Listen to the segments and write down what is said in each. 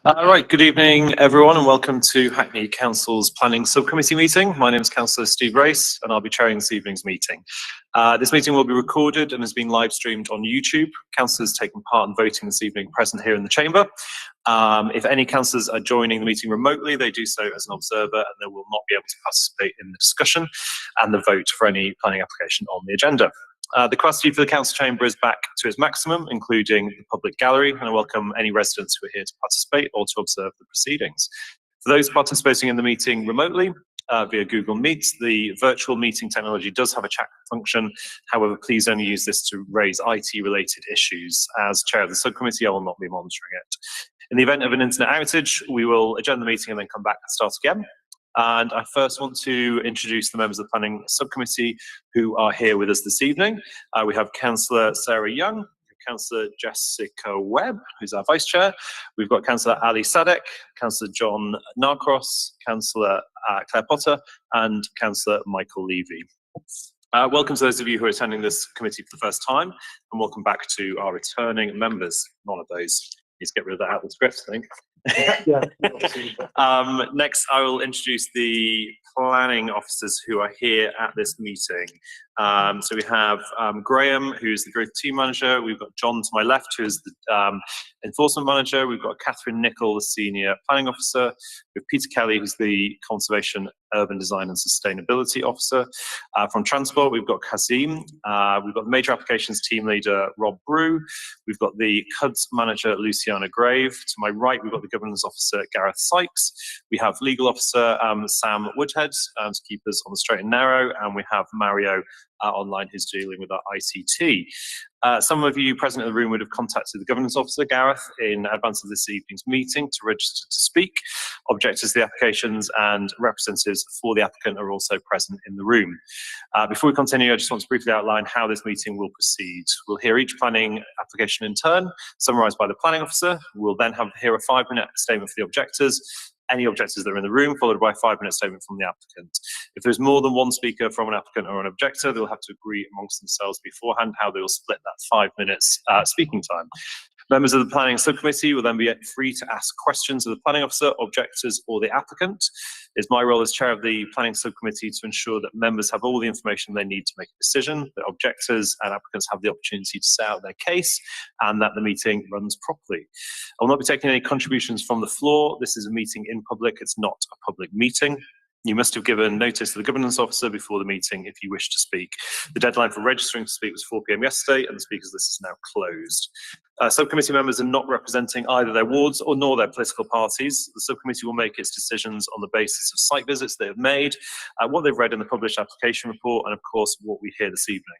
Right, good evening, everyone, and welcome to Hackney Council's Planning Subcommittee meeting. My name is Councillor Steve Race, and I'll be chairing this evening's meeting. This meeting will be recorded and is being live streamed on YouTube. Councillors taking part in voting this evening present here in the chamber. If any councillors are joining the meeting remotely, they do so as an observer, and they will not be able to participate in the discussion and the vote for any planning application on the agenda. The capacity for the council chamber is back to its maximum, including the public gallery, and I welcome any residents who are here to participate or to observe the proceedings. For those participating in the meeting remotely via Google Meet, the virtual meeting technology does have a chat function. However, please only use this to raise IT-related issues. As chair of the subcommittee, I will not be monitoring it. In the event of an internet outage, we will adjourn the meeting and then come back and start again. And I first want to introduce the members of the Planning Subcommittee who are here with us this evening. We have Councillor Sarah Young, Councillor Jessica Webb, who's our Vice Chair. We've got Councillor Ali Sadek, Councillor John Narcross, Councillor Claire Potter, and Councillor Michael Levy. Welcome to those of you who are attending this committee for the first time, and welcome back to our returning members. None of those. Let's get rid of that out of the script, I think. Next, I will introduce the planning officers who are here at this meeting. So we have Graham, who's the growth team manager. We've got John to my left, who is the enforcement manager. We've got Catherine Nichol, the senior planning officer. We have Peter Kelly, who's the conservation, urban design and sustainability officer. From transport, we've got Kazim. We've got the major applications team leader, Rob Brew. We've got the CUDS manager, Luciana Grave. To my right, we've got the governance officer, Gareth Sykes. We have legal officer, Sam Woodhead, to keep us on the straight and narrow. And we have Mario online, who's dealing with our ICT. Some of you present in the room would have contacted the governance officer, Gareth, in advance of this evening's meeting to register to speak. Objectors to the applications and representatives for the applicant are also present in the room. Before we continue, I just want to briefly outline how this meeting will proceed. We'll hear each planning application in turn, summarised by the planning officer. We'll then hear a 5-minute statement for the objectors. Any objectors that are in the room, followed by a 5-minute statement from the applicant. If there's more than one speaker from an applicant or an objector, they'll have to agree amongst themselves beforehand how they will split that 5 minutes speaking time. Members of the planning subcommittee will then be free to ask questions of the planning officer, objectors, or the applicant. It's my role as chair of the planning subcommittee to ensure that members have all the information they need to make a decision, that objectors and applicants have the opportunity to set out their case, and that the meeting runs properly. I will not be taking any contributions from the floor. This is a meeting in public. It's not a public meeting. You must have given notice to the governance officer before the meeting if you wish to speak. The deadline for registering to speak was 4 p.m. yesterday, and the speakers list is now closed. Subcommittee members are not representing either their wards or nor their political parties. The subcommittee will make its decisions on the basis of site visits they have made, what they've read in the published application report, and of course what we hear this evening.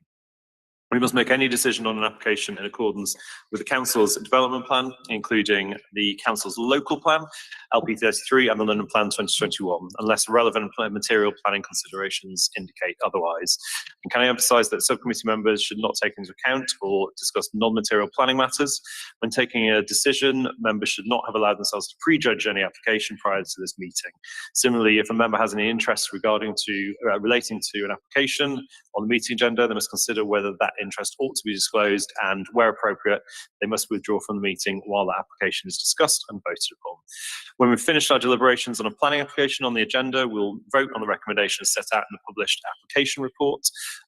We must make any decision on an application in accordance with the Council's development plan, including the Council's local plan, LP33, and the London Plan 2021, unless relevant material planning considerations indicate otherwise. And can I emphasise that subcommittee members should not take into account or discuss non-material planning matters. When taking a decision, members should not have allowed themselves to prejudge any application prior to this meeting. Similarly, if a member has any interest relating to an application on the meeting agenda, they must consider whether that interest ought to be disclosed, and where appropriate, they must withdraw from the meeting while the application is discussed and voted upon. When we've finished our deliberations on a planning application on the agenda, we'll vote on the recommendations set out in the published application report,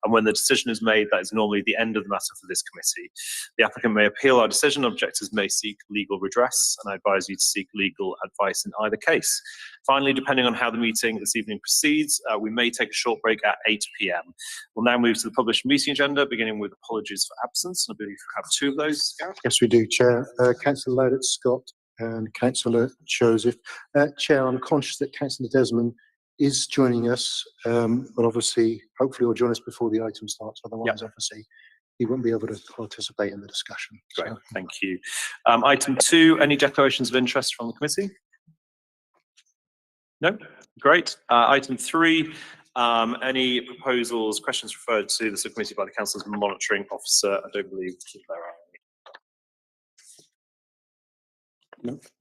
and when the decision is made, that is normally the end of the matter for this committee. The applicant may appeal our decision, objectors may seek legal redress, and I advise you to seek legal advice in either case. Finally, depending on how the meeting this evening proceeds, we may take a short break at 8 p.m. We'll now move to the published meeting agenda, beginning with apologies for absence. I believe we have 2 of those, Gareth. Yes, we do, Chair. Councillor Loudon Scott and Councillor Joseph. Chair, I'm conscious that Councillor Desmond is joining us, but obviously, hopefully, he'll join us before the item starts. Otherwise, obviously, he won't be able to participate in the discussion. Great, thank you. Item 2, any declarations of interest from the committee? No? Great. Item 3, any proposals, questions referred to the subcommittee by the Council's monitoring officer? I don't believe there are any.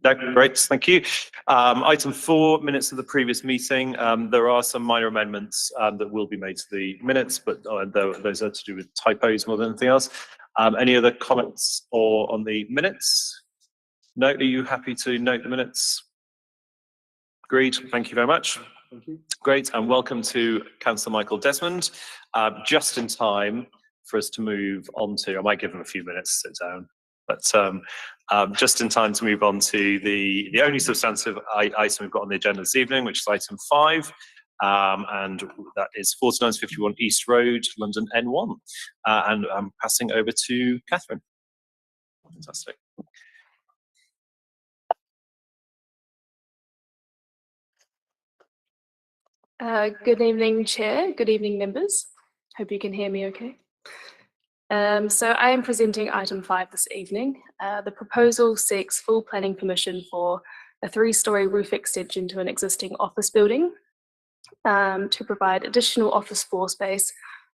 No, great, thank you. Item 4, minutes of the previous meeting. There are some minor amendments that will be made to the minutes, but those are to do with typos more than anything else. Any other comments or on the minutes? Note, are you happy to note the minutes? Agreed. Thank you very much. Thank you. Great, and welcome to Councillor Michael Desmond. Just in time for us to move on to, I might give him a few minutes to sit down, but just in time to move on to the only substantive item we've got on the agenda this evening, which is item 5, and that is 4951 East Road, London N1. And I'm passing over to Catherine. Fantastic. Good evening, Chair. Good evening, members. Hope you can hear me okay. So I am presenting item 5 this evening. The proposal seeks full planning permission for a 3-storey roof extension to an existing office building to provide additional office floor space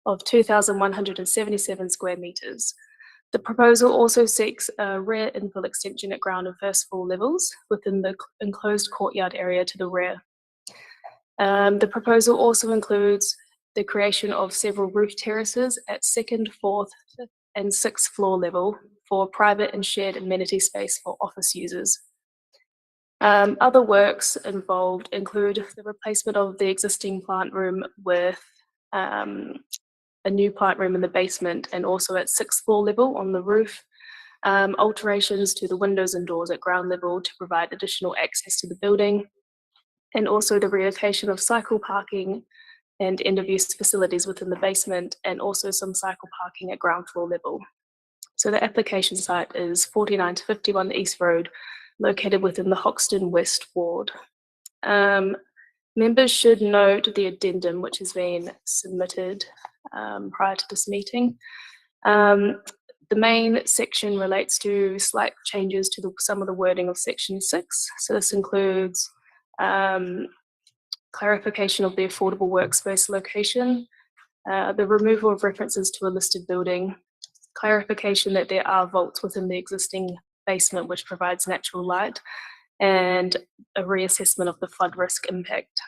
of 2,177 square metres. The proposal also seeks a rear infill extension at ground and first floor levels within the enclosed courtyard area to the rear. The proposal also includes the creation of several roof terraces at 2nd, 4th and 6th floor level for private and shared amenity space for office users. Other works involved include the replacement of the existing plant room with a new plant room in the basement and also at 6th floor level on the roof, alterations to the windows and doors at ground level to provide additional access to the building, and also the relocation of cycle parking and end-of-use facilities within the basement, and also some cycle parking at ground floor level. So the application site is 49 to 51 East Road, located within the Hoxton West ward. Members should note the addendum which has been submitted prior to this meeting. The main section relates to slight changes to some of the wording of section 6. So this includes clarification of the affordable workspace location, the removal of references to a listed building, clarification that there are vaults within the existing basement which provides natural light, and a reassessment of the flood risk impact.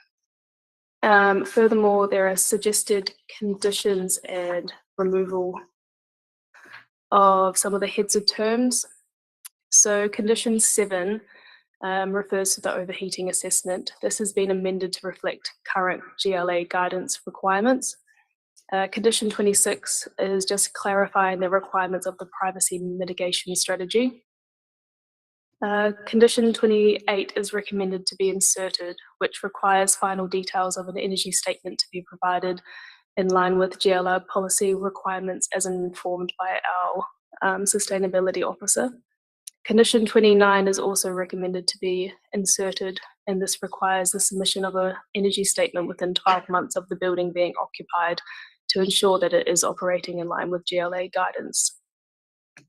Furthermore, there are suggested conditions and removal of some of the heads of terms. So condition 7 refers to the overheating assessment. This has been amended to reflect current GLA guidance requirements. Condition 26 is just clarifying the requirements of the privacy mitigation strategy. Condition 28 is recommended to be inserted, which requires final details of an energy statement to be provided in line with GLR policy requirements as informed by our sustainability officer. Condition 29 is also recommended to be inserted, and this requires the submission of an energy statement within 12 months of the building being occupied to ensure that it is operating in line with GLA guidance.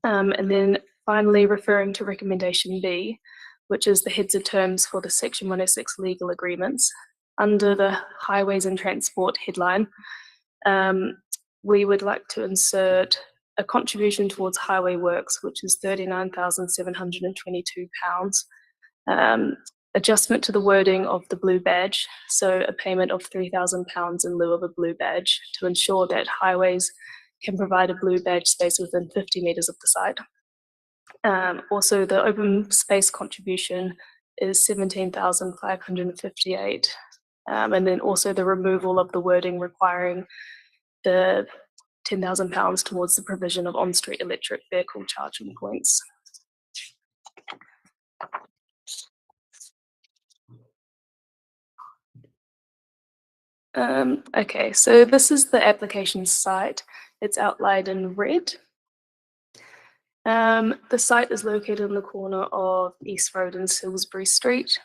And then finally, referring to recommendation B, which is the heads of terms for the Section 106 legal agreements. Under the Highways and Transport headline, we would like to insert a contribution towards highway works, which is £39,722. Adjustment to the wording of the blue badge, so a payment of £3,000 in lieu of a blue badge to ensure that highways can provide a blue badge space within 50 metres of the site. Also, the open space contribution is £17,558, and then also the removal of the wording requiring the £10,000 towards the provision of on-street electric vehicle charging points. Okay, so this is the application site. It's outlined in red. The site is located on the corner of East Road and Salisbury Street.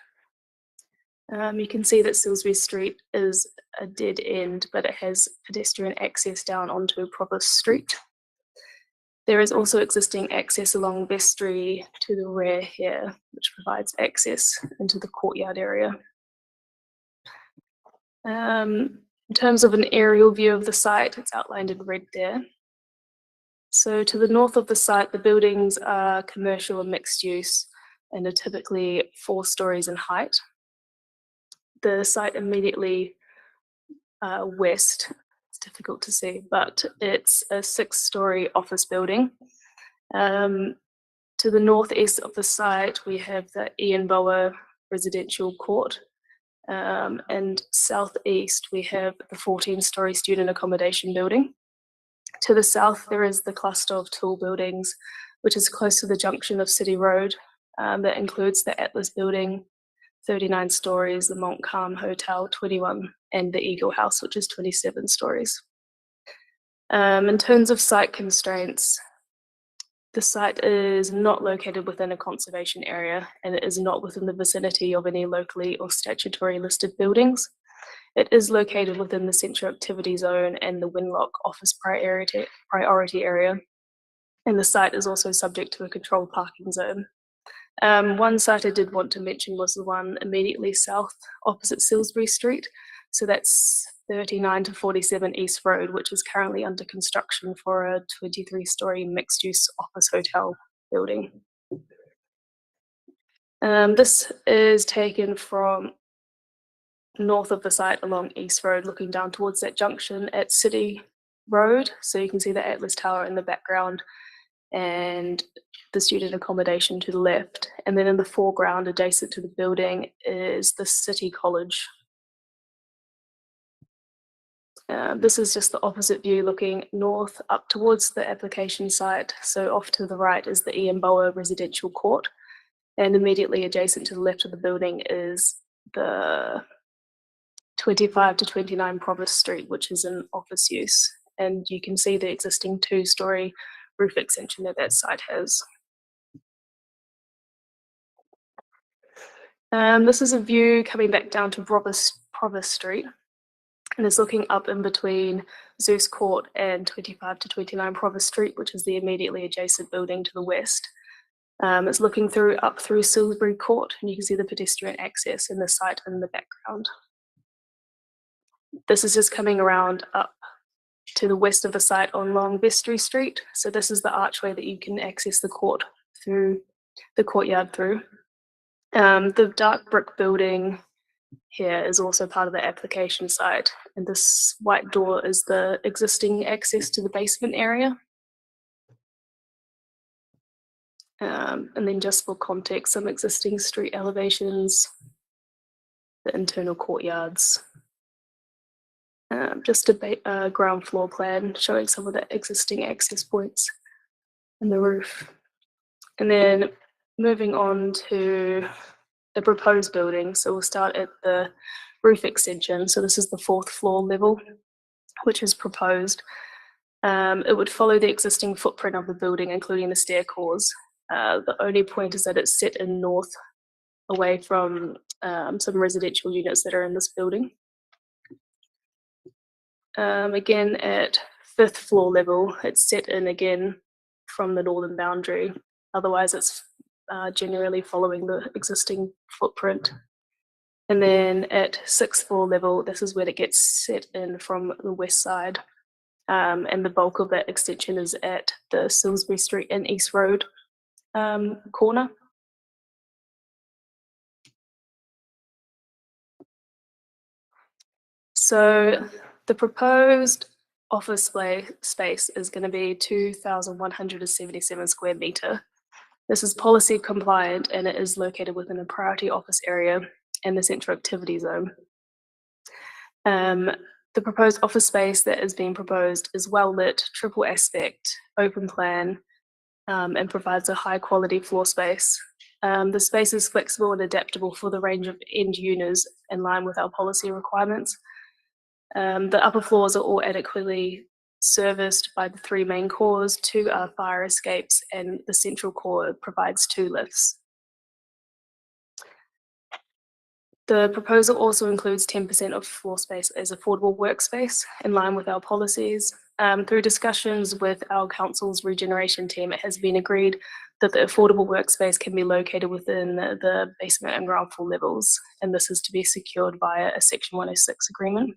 You can see that Salisbury Street is a dead end, but it has pedestrian access down onto a proper street. There is also existing access along Vestry to the rear here, which provides access into the courtyard area. In terms of an aerial view of the site, it's outlined in red there. So to the north of the site, the buildings are commercial and mixed use and are typically 4 stories in height. The site immediately west, it's difficult to see, but it's a 6-story office building. To the northeast of the site, we have the Ian Bower Residential Court, and southeast we have the 14-storey student accommodation building. To the south, there is the cluster of tall buildings, which is close to the junction of City Road. That includes the Atlas Building, 39 stories, the Montcalm Hotel, 21, and the Eagle House, which is 27 stories. In terms of site constraints, the site is not located within a conservation area, and it is not within the vicinity of any locally or statutory listed buildings. It is located within the Central Activity Zone and the Winlock Office Priority Area, and the site is also subject to a controlled parking zone. One site I did want to mention was the one immediately south opposite Salisbury Street. So that's 39 to 47 East Road, which is currently under construction for a 23-storey mixed-use office hotel building. This is taken from north of the site along East Road, looking down towards that junction at City Road. So you can see the Atlas Tower in the background and the student accommodation to the left. And then in the foreground, adjacent to the building, is the City College. This is just the opposite view looking north up towards the application site. So off to the right is the Ian Bower Residential Court. And immediately adjacent to the left of the building is the 25 to 29 Provost Street, which is in office use. And you can see the existing 2-storey roof extension that site has. This is a view coming back down to Provost Street, and it's looking up in between Zeus Court and 25 to 29 Provost Street, which is the immediately adjacent building to the west. It's looking up through Salisbury Court, and you can see the pedestrian access in the site in the background. This is just coming around up to the west of the site on Long Vestry Street. So this is the archway that you can access the court through, the courtyard through. The dark brick building here is also part of the application site, and this white door is the existing access to the basement area. And then just for context, some existing street elevations, the internal courtyards, just a ground floor plan showing some of the existing access points and the roof. And then moving on to the proposed building. So we'll start at the roof extension. So this is the 4th floor level, which is proposed. It would follow the existing footprint of the building, including the stair cores. The only point is that it's set in north, away from some residential units that are in this building. Again, at 5th floor level, it's set in again from the northern boundary. Otherwise, it's generally following the existing footprint. And then at 6th floor level, this is where it gets set in from the west side. And the bulk of that extension is at the Salisbury Street and East Road corner. So the proposed office space is going to be 2,177 square metre. This is policy compliant, and it is located within a priority office area and the Central Activity Zone. The proposed office space that is being proposed is well lit, triple aspect, open plan, and provides a high quality floor space. The space is flexible and adaptable for the range of end users in line with our policy requirements. The upper floors are all adequately serviced by the 3 main cores, 2 are fire escapes, and the central core provides 2 lifts. The proposal also includes 10% of floor space as affordable workspace, in line with our policies. Through discussions with our council's regeneration team, it has been agreed that the affordable workspace can be located within the basement and ground floor levels, and this is to be secured via a Section 106 agreement.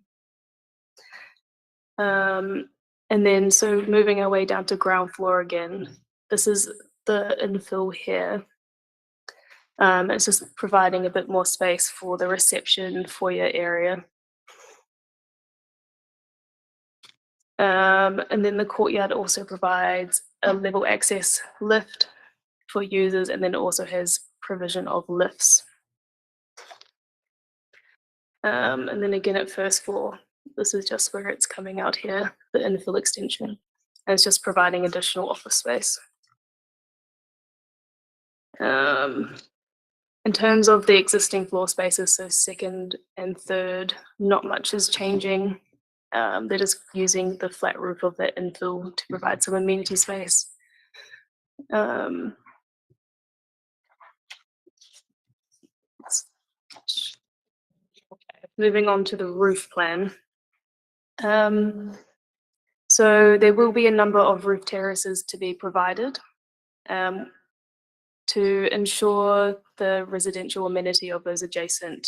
And then, so moving our way down to ground floor again, this is the infill here. It's just providing a bit more space for the reception foyer area. And then the courtyard also provides a level access lift for users, and then it also has provision of lifts. And then again at first floor, this is just where it's coming out here, the infill extension, and it's just providing additional office space. In terms of the existing floor spaces, so second and third, not much is changing. They're just using the flat roof of that infill to provide some amenity space. Moving on to the roof plan. So there will be a number of roof terraces to be provided to ensure the residential amenity of those adjacent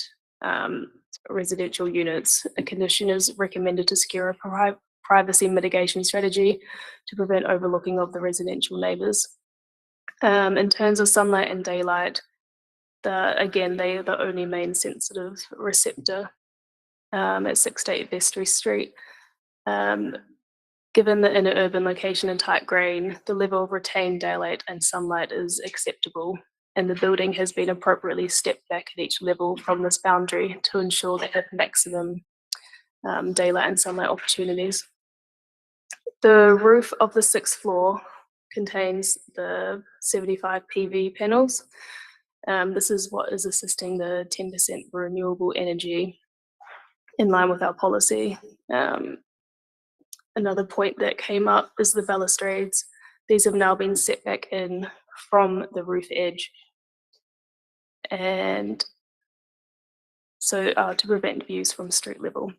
residential units. A condition is recommended to secure a privacy mitigation strategy to prevent overlooking of the residential neighbours. In terms of sunlight and daylight, again, they are the only main sensitive receptor at 6 to 8 Vestry Street. Given the inner urban location and tight grain, the level of retained daylight and sunlight is acceptable, and the building has been appropriately stepped back at each level from this boundary to ensure they have maximum daylight and sunlight opportunities. The roof of the 6th floor contains the 75 PV panels. This is what is assisting the 10% renewable energy in line with our policy. Another point that came up is the balustrades. These have now been set back in from the roof edge, and so to prevent views from street level.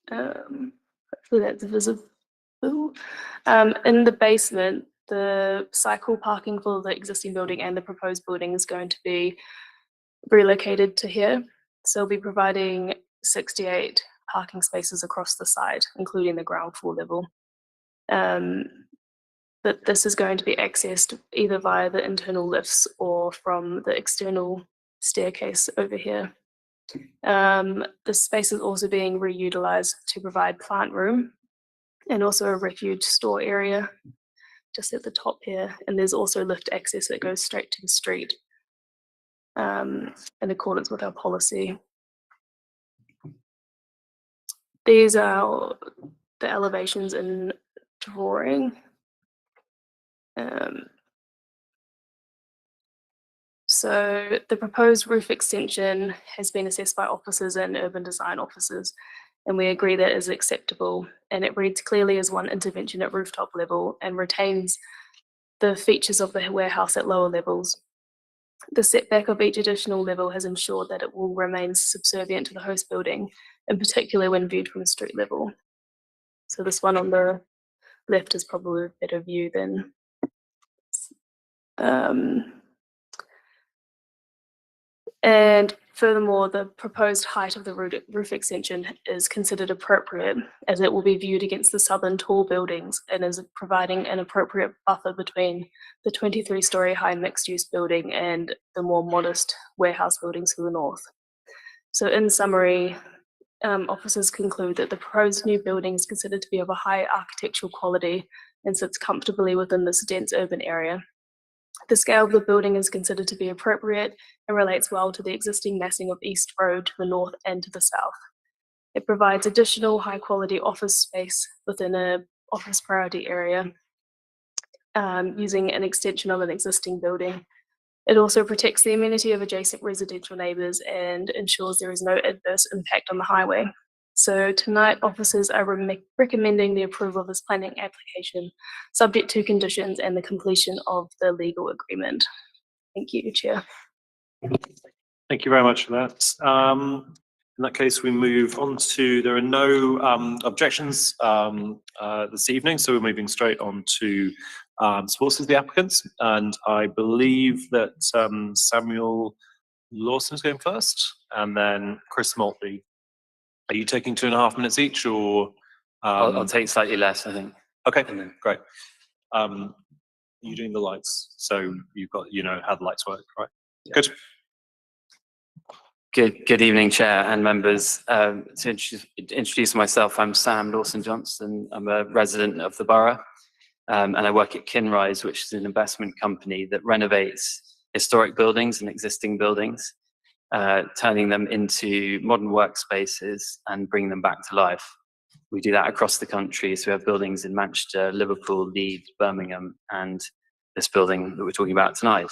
Hopefully that's visible. In the basement, the cycle parking for the existing building and the proposed building is going to be relocated to here. So we'll be providing 68 parking spaces across the site, including the ground floor level. But this is going to be accessed either via the internal lifts or from the external staircase over here. The space is also being reutilized to provide plant room and also a refuge store area just at the top here. And there's also lift access that goes straight to the street in accordance with our policy. These are the elevations in drawing. So the proposed roof extension has been assessed by officers and urban design officers, and we agree that is acceptable, and it reads clearly as one intervention at rooftop level and retains the features of the warehouse at lower levels. The setback of each additional level has ensured that it will remain subservient to the host building, in particular when viewed from a street level. So this one on the left is probably a better view than and furthermore, the proposed height of the roof extension is considered appropriate, as it will be viewed against the southern tall buildings and is providing an appropriate buffer between the 23-storey high mixed-use building and the more modest warehouse buildings to the north. So in summary, officers conclude that the proposed new building is considered to be of a high architectural quality and sits comfortably within this dense urban area. The scale of the building is considered to be appropriate and relates well to the existing massing of East Road to the north and to the south. It provides additional high-quality office space within an office priority area using an extension of an existing building. It also protects the amenity of adjacent residential neighbours and ensures there is no adverse impact on the highway. So tonight, officers are recommending the approval of this planning application, subject to conditions and the completion of the legal agreement. Thank you, Chair. Thank you very much for that. In that case, we move on to, there are no objections this evening, so we're moving straight on to sources of the applicants. And I believe that Samuel Lawson is going first, and then Chris Maltby. Are you taking 2.5 minutes each, or? I'll take slightly less, I think. Okay, great. You're doing the lights, so you've got, you know how the lights work, right? Yeah. Good evening, Chair and members. To introduce myself, I'm Sam Lawson Johnston. I'm a resident of the borough. And I work at Kinrise, which is an investment company that renovates historic buildings and existing buildings, turning them into modern workspaces and bringing them back to life. We do that across the country. So we have buildings in Manchester, Liverpool, Leeds, Birmingham, and this building that we're talking about tonight.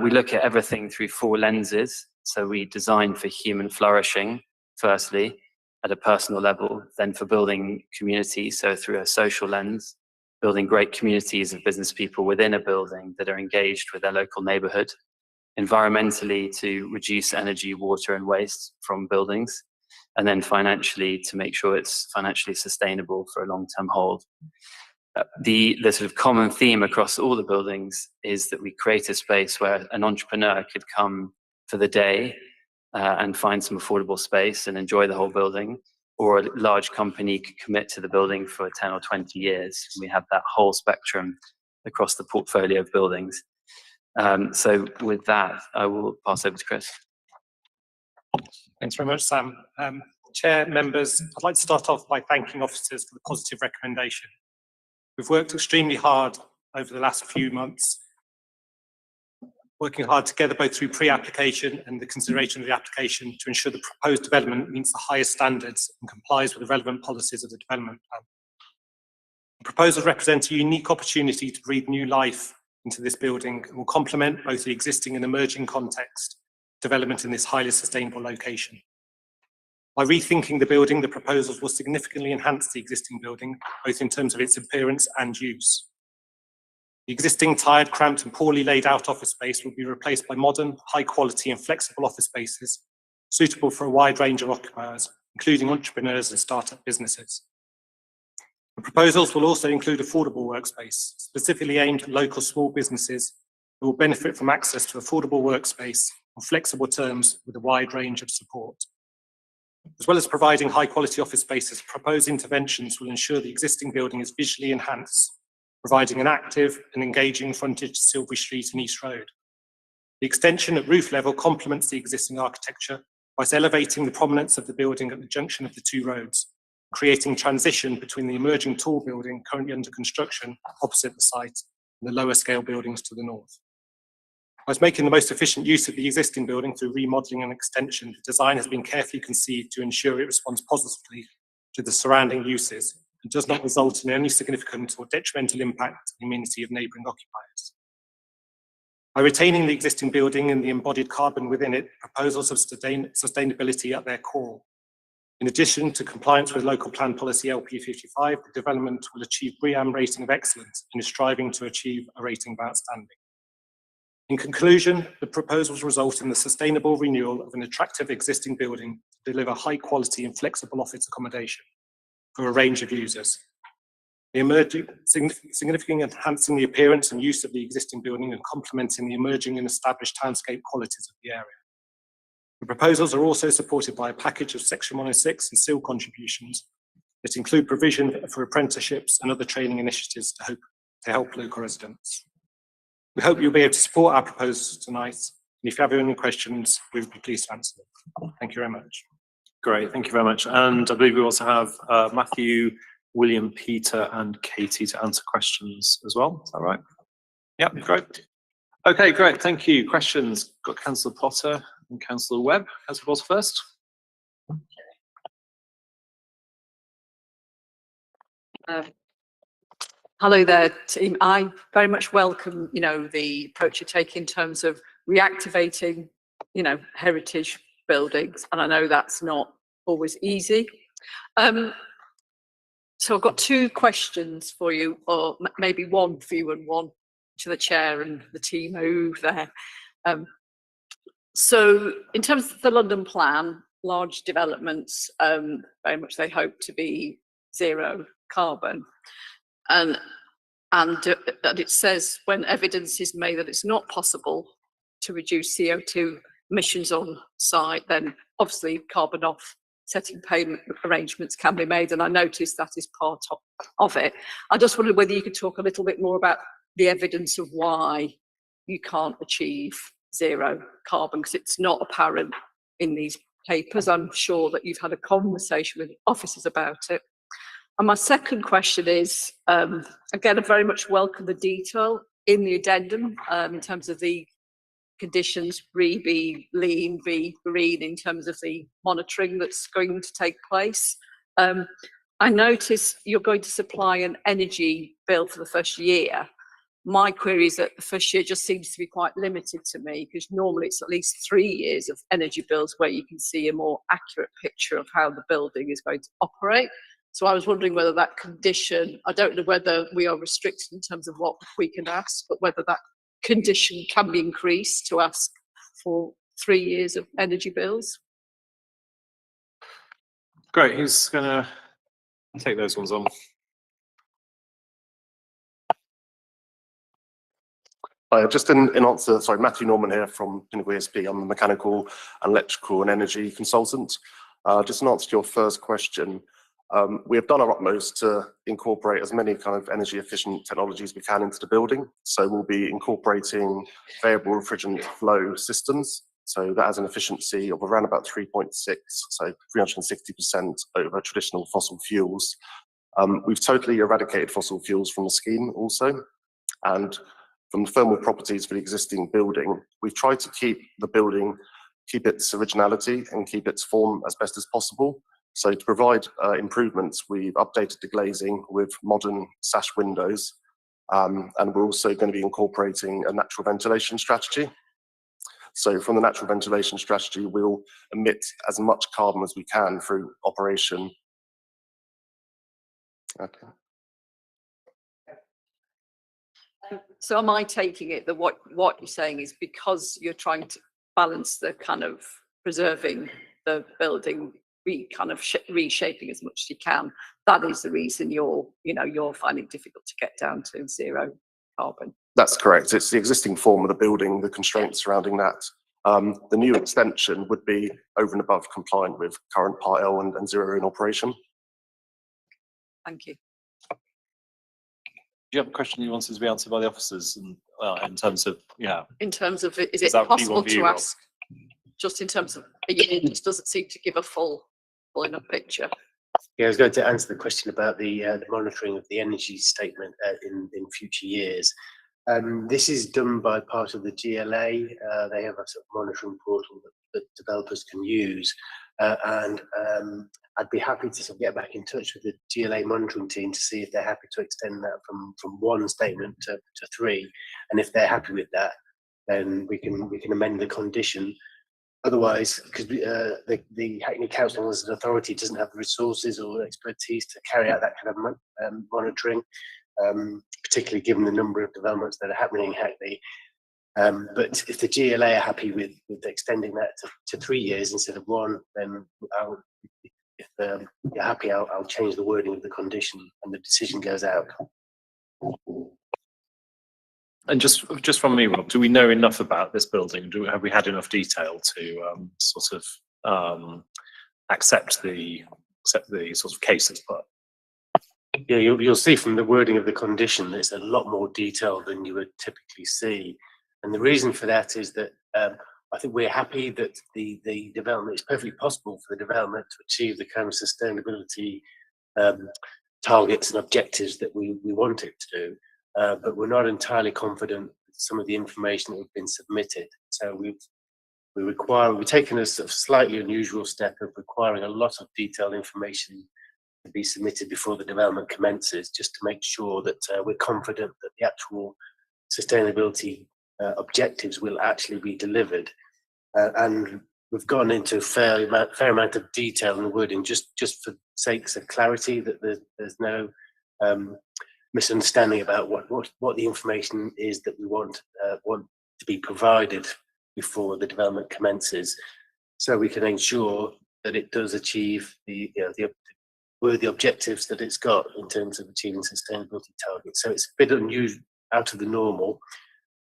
We look at everything through 4 lenses. So we design for human flourishing, firstly, at a personal level, then for building community, so through a social lens, building great communities of business people within a building that are engaged with their local neighborhood, environmentally to reduce energy, water, and waste from buildings, and then financially to make sure it's financially sustainable for a long-term hold. The sort of common theme across all the buildings is that we create a space where an entrepreneur could come for the day and find some affordable space and enjoy the whole building, or a large company could commit to the building for 10 or 20 years. We have that whole spectrum across the portfolio of buildings. So with that, I will pass over to Chris. Thanks very much, Sam. Chair, members, I'd like to start off by thanking officers for the positive recommendation. We've worked extremely hard over the last few months, working hard together both through pre-application and the consideration of the application to ensure the proposed development meets the highest standards and complies with the relevant policies of the development plan. The proposals represent a unique opportunity to breathe new life into this building and will complement both the existing and emerging context development in this highly sustainable location. By rethinking the building, the proposals will significantly enhance the existing building, both in terms of its appearance and use. The existing tired, cramped and poorly laid out office space will be replaced by modern, high quality and flexible office spaces suitable for a wide range of occupiers, including entrepreneurs and startup businesses. The proposals will also include affordable workspace, specifically aimed at local small businesses who will benefit from access to affordable workspace on flexible terms with a wide range of support. As well as providing high quality office spaces, proposed interventions will ensure the existing building is visually enhanced, providing an active and engaging frontage to Silbury Street and East Road. The extension at roof level complements the existing architecture whilst elevating the prominence of the building at the junction of the two roads, creating transition between the emerging tall building currently under construction opposite the site and the lower scale buildings to the north. Whilst making the most efficient use of the existing building through remodelling and extension, the design has been carefully conceived to ensure it responds positively to the surrounding uses and does not result in any significant or detrimental impact to the amenity of neighbouring occupiers. By retaining the existing building and the embodied carbon within it, proposals of sustainability at their core. In addition to compliance with local plan policy LP55, the development will achieve BREEAM rating of excellence and is striving to achieve a rating of outstanding. In conclusion, the proposals result in the sustainable renewal of an attractive existing building to deliver high quality and flexible office accommodation for a range of users. The emerging, significantly enhancing the appearance and use of the existing building and complementing the emerging and established townscape qualities of the area. The proposals are also supported by a package of Section 106 and SIL contributions that include provision for apprenticeships and other training initiatives to help local residents. We hope you'll be able to support our proposals tonight, and if you have any questions, we would be pleased to answer them. Thank you very much. Great, thank you very much. And I believe we also have Matthew, William, Peter and Katie to answer questions as well. Is that right? Yep, great. Okay, great, thank you. Questions? Got Councillor Potter and Councillor Webb. Councillor Potter first. Hello there, team. I very much welcome, the approach you take in terms of reactivating, heritage buildings, and I know that's not always easy. So I've got 2 questions for you, or maybe one for you and one to the chair and the team over there. So in terms of the London plan, large developments, very much they hope to be zero carbon. And it says when evidence is made that it's not possible to reduce CO2 emissions on site, then obviously carbon offsetting payment arrangements can be made, and I noticed that is part of it. I just wondered whether you could talk a little bit more about the evidence of why you can't achieve zero carbon, because it's not apparent in these papers. I'm sure that you've had a conversation with officers about it. And my second question is, again, I very much welcome the detail in the addendum in terms of the conditions, be lean, be green, in terms of the monitoring that's going to take place. I notice you're going to supply an energy bill for the first year. My query is that the first year just seems to be quite limited to me, because normally it's at least 3 years of energy bills where you can see a more accurate picture of how the building is going to operate. So I was wondering whether that condition, I don't know whether we are restricted in terms of what we can ask, but whether that condition can be increased to ask for 3 years of energy bills. Great, who's gonna take those ones on? Just in answer, sorry, Matthew Norman here from Pinnacle ESP. I'm a mechanical, electrical and energy consultant. Just in answer to your first question, we have done our utmost to incorporate as many kind of energy efficient technologies we can into the building. So we'll be incorporating variable refrigerant flow systems. So that has an efficiency of around about 3.6, so 360% over traditional fossil fuels. We've totally eradicated fossil fuels from the scheme also. And from the thermal properties for the existing building, we've tried to keep the building, keep its originality and keep its form as best as possible. So to provide improvements, we've updated the glazing with modern sash windows, and we're also going to be incorporating a natural ventilation strategy. So from the natural ventilation strategy, we'll emit as much carbon as we can through operation. Okay. So am I taking it that what you're saying is because you're trying to balance the kind of preserving the building, kind of reshaping as much as you can, that is the reason you're finding it difficult to get down to zero carbon? That's correct. It's the existing form of the building, the constraints surrounding that. The new extension would be over and above compliant with current Part L and zero in operation. Thank you. Do you have a question you wanted to be answered by the officers in terms of, yeah? In terms of, is it that what you possible want for you, to Rob? ask, just in terms of, it just doesn't seem to give a full enough picture. Yeah, I was going to answer the question about the monitoring of the energy statement in future years. This is done by part of the GLA. They have a sort of monitoring portal that developers can use, and I'd be happy to sort of get back in touch with the GLA monitoring team to see if they're happy to extend that from one statement to 3. And if they're happy with that, then we can amend the condition. Otherwise, because the Hackney Council as an authority doesn't have the resources or expertise to carry out that kind of monitoring, particularly given the number of developments that are happening in Hackney. But if the GLA are happy with extending that to 3 years instead of 1, then if you're happy, I'll change the wording of the condition and the decision goes out. And just from me, Rob, do we know enough about this building? Have we had enough detail to sort of accept the sort of case that's put? Yeah, you'll see from the wording of the condition that it's a lot more detailed than you would typically see. And the reason for that is that I think we're happy that the development, it's perfectly possible for the development to achieve the kind of sustainability targets and objectives that we want it to do. But we're not entirely confident with some of the information that have been submitted. So we've taken a sort of slightly unusual step of requiring a lot of detailed information to be submitted before the development commences, just to make sure that we're confident that the actual sustainability objectives will actually be delivered. And we've gone into a fair amount of detail in the wording, just for sakes of clarity, that there's no misunderstanding about what the information is that we want to be provided before the development commences, so we can ensure that it does achieve the objectives that it's got in terms of achieving sustainability targets. So it's a bit unusual, out of the normal,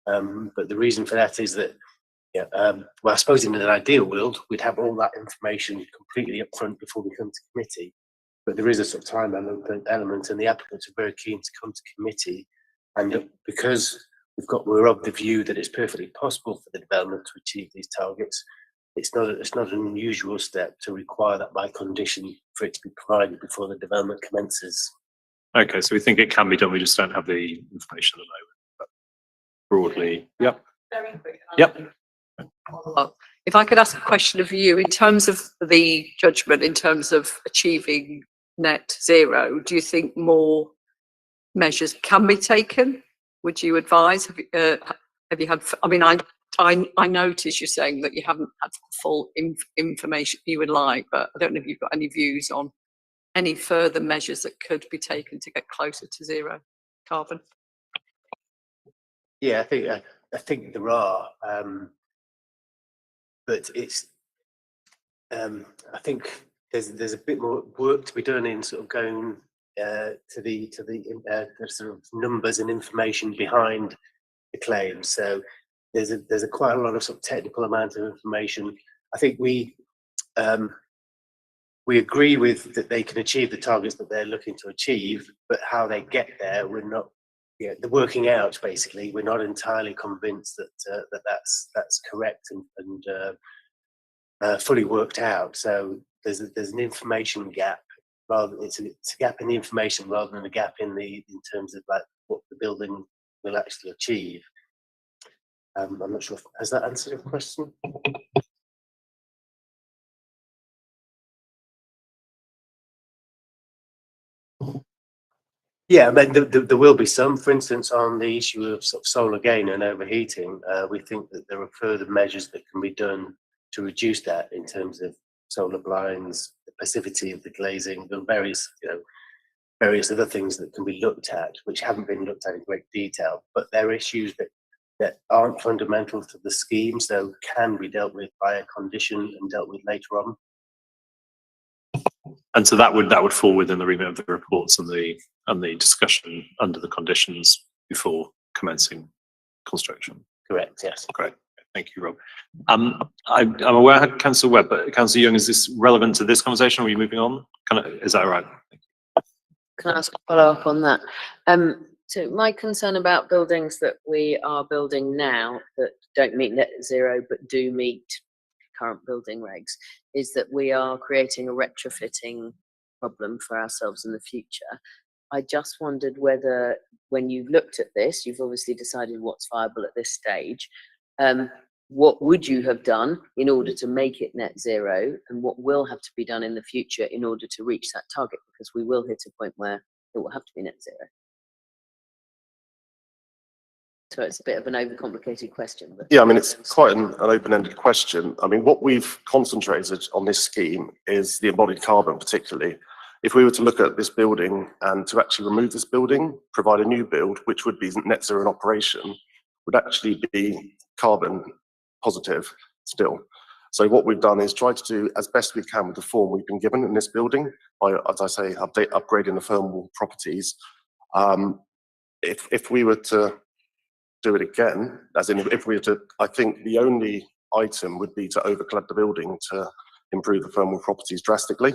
but the reason for that is that, well, I suppose in an ideal world we'd have all that information completely upfront before we come to committee. But there is a sort of time element, and the applicants are very keen to come to committee. And because we're of the view that it's perfectly possible for the development to achieve these targets, it's not an unusual step to require that by condition for it to be provided before the development commences. Okay, so we think it can be done, we just don't have the information at the moment. But broadly, yep. Very quick. Yep. If I could ask a question of you, in terms of the judgment, in terms of achieving net zero, do you think more measures can be taken? Would you advise? Have you had? I mean, I notice you're saying that you haven't had full information you would like, but I don't know if you've got any views on any further measures that could be taken to get closer to zero carbon. Yeah, I think there are, but it's I think there's a bit more work to be done in sort of going to the sort of numbers and information behind the claims. So there's a quite a lot of sort of technical amount of information. I think we agree with that they can achieve the targets that they're looking to achieve, but how they get there, we're not. Yeah, the working out basically, we're not entirely convinced that that's correct and fully worked out. So there's an information gap. Rather, it's a gap in the information rather than a gap in terms of like what the building will actually achieve. I'm not sure. Has that answered your question? Yeah, I mean, there will be some. For instance, on the issue of sort of solar gain and overheating, we think that there are further measures that can be done to reduce that in terms of solar blinds, the passivity of the glazing, the various other things that can be looked at, which haven't been looked at in great detail. But there are issues that aren't fundamental to the scheme, so can be dealt with by a condition and dealt with later on. And so that would fall within the remit of the reports and the discussion under the conditions before commencing construction. Correct. Yes. Great. Thank you, Rob. I'm aware, Councillor Webb, but Councillor Young, is this relevant to this conversation? Are we moving on? Is that all right? Can I ask a follow-up on that? So my concern about buildings that we are building now that don't meet net zero but do meet current building regs is that we are creating a retrofitting problem for ourselves in the future. I just wondered whether, when you've looked at this, you've obviously decided what's viable at this stage. What would you have done in order to make it net zero, and what will have to be done in the future in order to reach that target? Because we will hit a point where it will have to be net zero. So it's a bit of an overcomplicated question. But yeah, I mean, it's quite an open-ended question. I mean, what we've concentrated on this scheme is the embodied carbon, particularly. If we were to look at this building and to actually remove this building, provide a new build, which would be net zero in operation, would actually be carbon positive still. So what we've done is try to do as best we can with the form we've been given in this building by, as I say, upgrading the thermal properties. If we were to do it again, as in if we were to, I think the only item would be to overclad the building to improve the thermal properties drastically.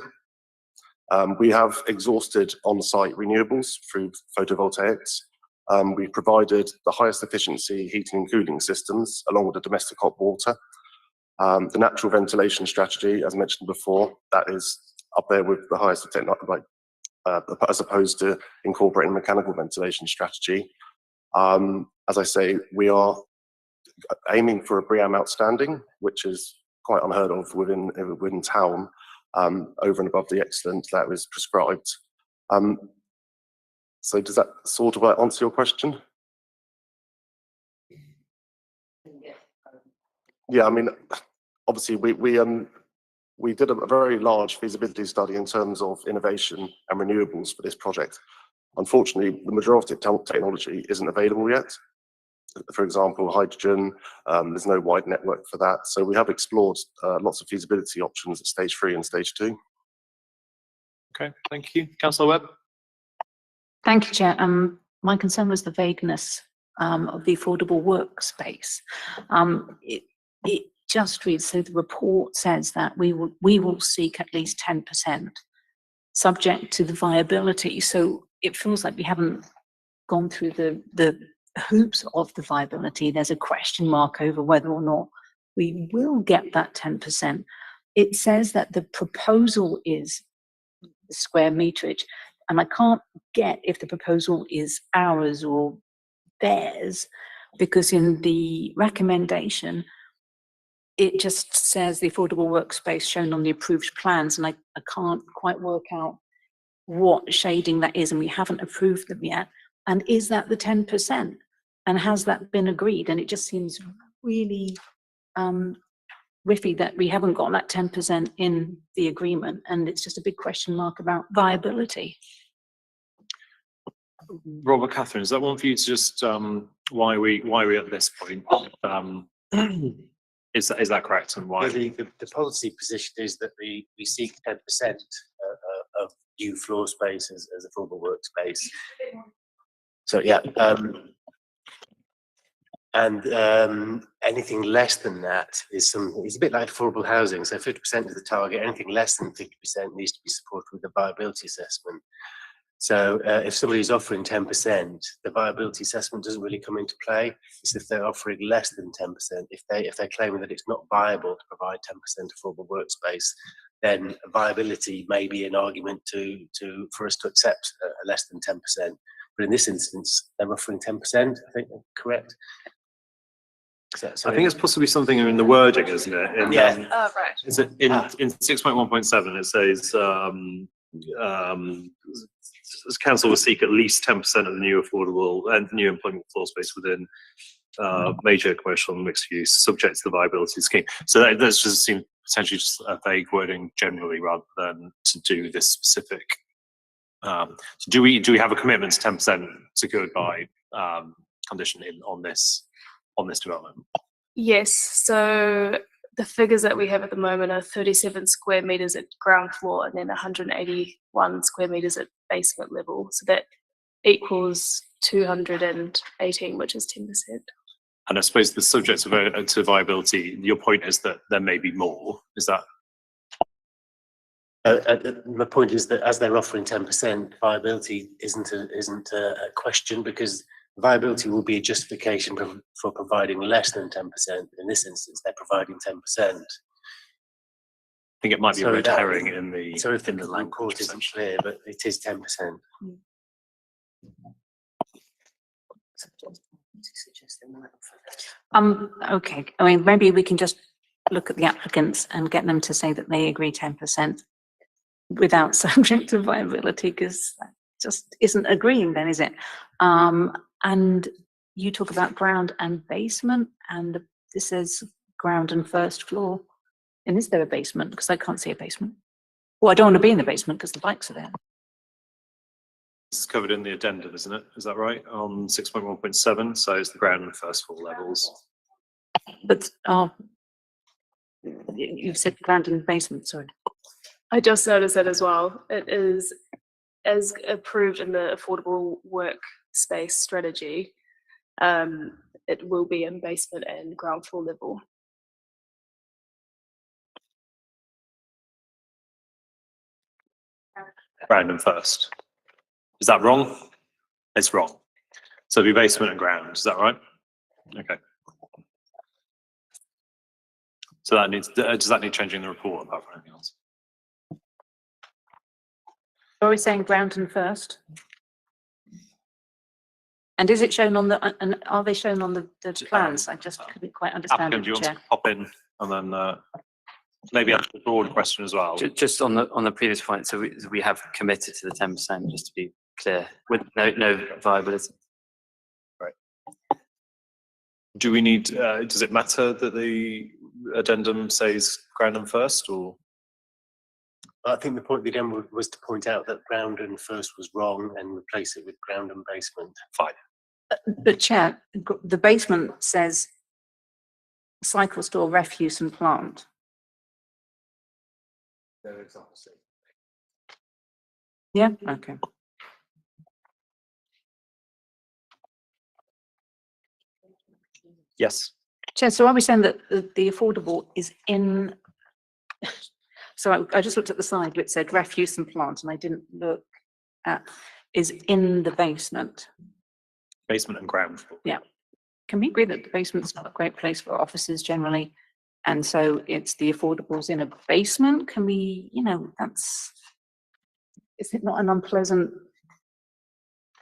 We have exhausted on-site renewables through photovoltaics. We've provided the highest efficiency heating and cooling systems along with the domestic hot water. The natural ventilation strategy, as mentioned before, that is up there with the highest of technology, as opposed to incorporating mechanical ventilation strategy. As I say, we are aiming for a BREEAM outstanding, which is quite unheard of within town, over and above the excellent that was prescribed. So does that sort of answer your question? Yeah, I mean, obviously we did a very large feasibility study in terms of innovation and renewables for this project. Unfortunately, the majority of technology isn't available yet. For example, hydrogen, there's no wide network for that. So we have explored lots of feasibility options at stage 3 and stage 2. Okay, thank you. Councillor Webb? Thank you, Chair. My concern was the vagueness of the affordable workspace. It just reads, so the report says that we will seek at least 10% subject to the viability. So it feels like we haven't gone through the hoops of the viability. There's a question mark over whether or not we will get that 10%. It says that the proposal is square meterage, and I can't get if the proposal is ours or theirs, because in the recommendation, it just says the affordable workspace shown on the approved plans, and I can't quite work out what shading that is, and we haven't approved them yet. And is that the 10%? And has that been agreed? And it just seems really riffy that we haven't got that 10% in the agreement, and it's just a big question mark about viability. Robert, Catherine, is that one for you to just, why we at this point? Is that correct, and why? The policy position is that we seek 10% of new floor space as affordable workspace. So yeah, and anything less than that is it's a bit like affordable housing. So 50% is the target. Anything less than 50% needs to be supported with a viability assessment. So if somebody is offering 10%, the viability assessment doesn't really come into play. It's if they're offering less than 10%. If they're claiming that it's not viable to provide 10% affordable workspace, then viability may be an argument for us to accept less than 10%. But in this instance, they're offering 10%. I think correct. So I think it's possibly something in the wording, isn't it? Yeah. Right. Is it in 6.1.7? It says council will seek at least 10% of the new affordable and new employment floor space within major commercial and mixed use, subject to the viability scheme. So that just seems potentially just a vague wording generally, rather than to do this specific. So do we have a commitment to 10% secured by condition on this development? Yes, so the figures that we have at the moment are 37 square meters at ground floor and then 181 square meters at basement level. So that equals 218, which is 10%. And I suppose the subject to viability, your point is that there may be more. Is that? My point is that as they're offering 10%, viability isn't a question, because viability will be a justification for providing less than 10%. In this instance, they're providing 10%. I think it might be a red herring in the. So if the language report isn't clear, but it is 10%. Okay, I mean, maybe we can just look at the applicants and get them to say that they agree 10% without subject to viability, because that just isn't agreeing then, is it? And you talk about ground and basement, and this says ground and first floor. And is there a basement? Because I can't see a basement. Well, I don't want to be in the basement because the bikes are there. This is covered in the addendum, isn't it? Is that right? On 6.1.7, so it's the ground and first floor levels. But you've said ground and basement, sorry. I just noticed that as well. It is as approved in the affordable workspace strategy. It will be in basement and ground floor level. Ground and first. Is that wrong? It's wrong. So it'll be basement and ground. Is that right? Okay. So that needs. Does that need changing in the report apart from anything else? Are we saying ground and first? And is it shown on the, and are they shown on the plans? I just couldn't quite understand Applicant, do you it, want Chair. to pop in and then maybe answer the broad question as well? Just on the previous point, so we have committed to the 10%, just to be clear, with no viability. Right. Do we need? Does it matter that the addendum says ground and first, or? I think the point of the addendum was to point out that ground and first was wrong and replace it with ground and basement. Fine. But Chair, the basement says cycle store, refuse and plant. Yeah, okay. Yes. Chair, so are we saying that the affordable is in, so I just looked at the side which said refuse and plant, and I didn't look at, is in the basement. Basement and ground floor. Yeah. Can we agree that the basement's not a great place for offices generally? And so it's the affordables in a basement. Can we, you know, is it not an unpleasant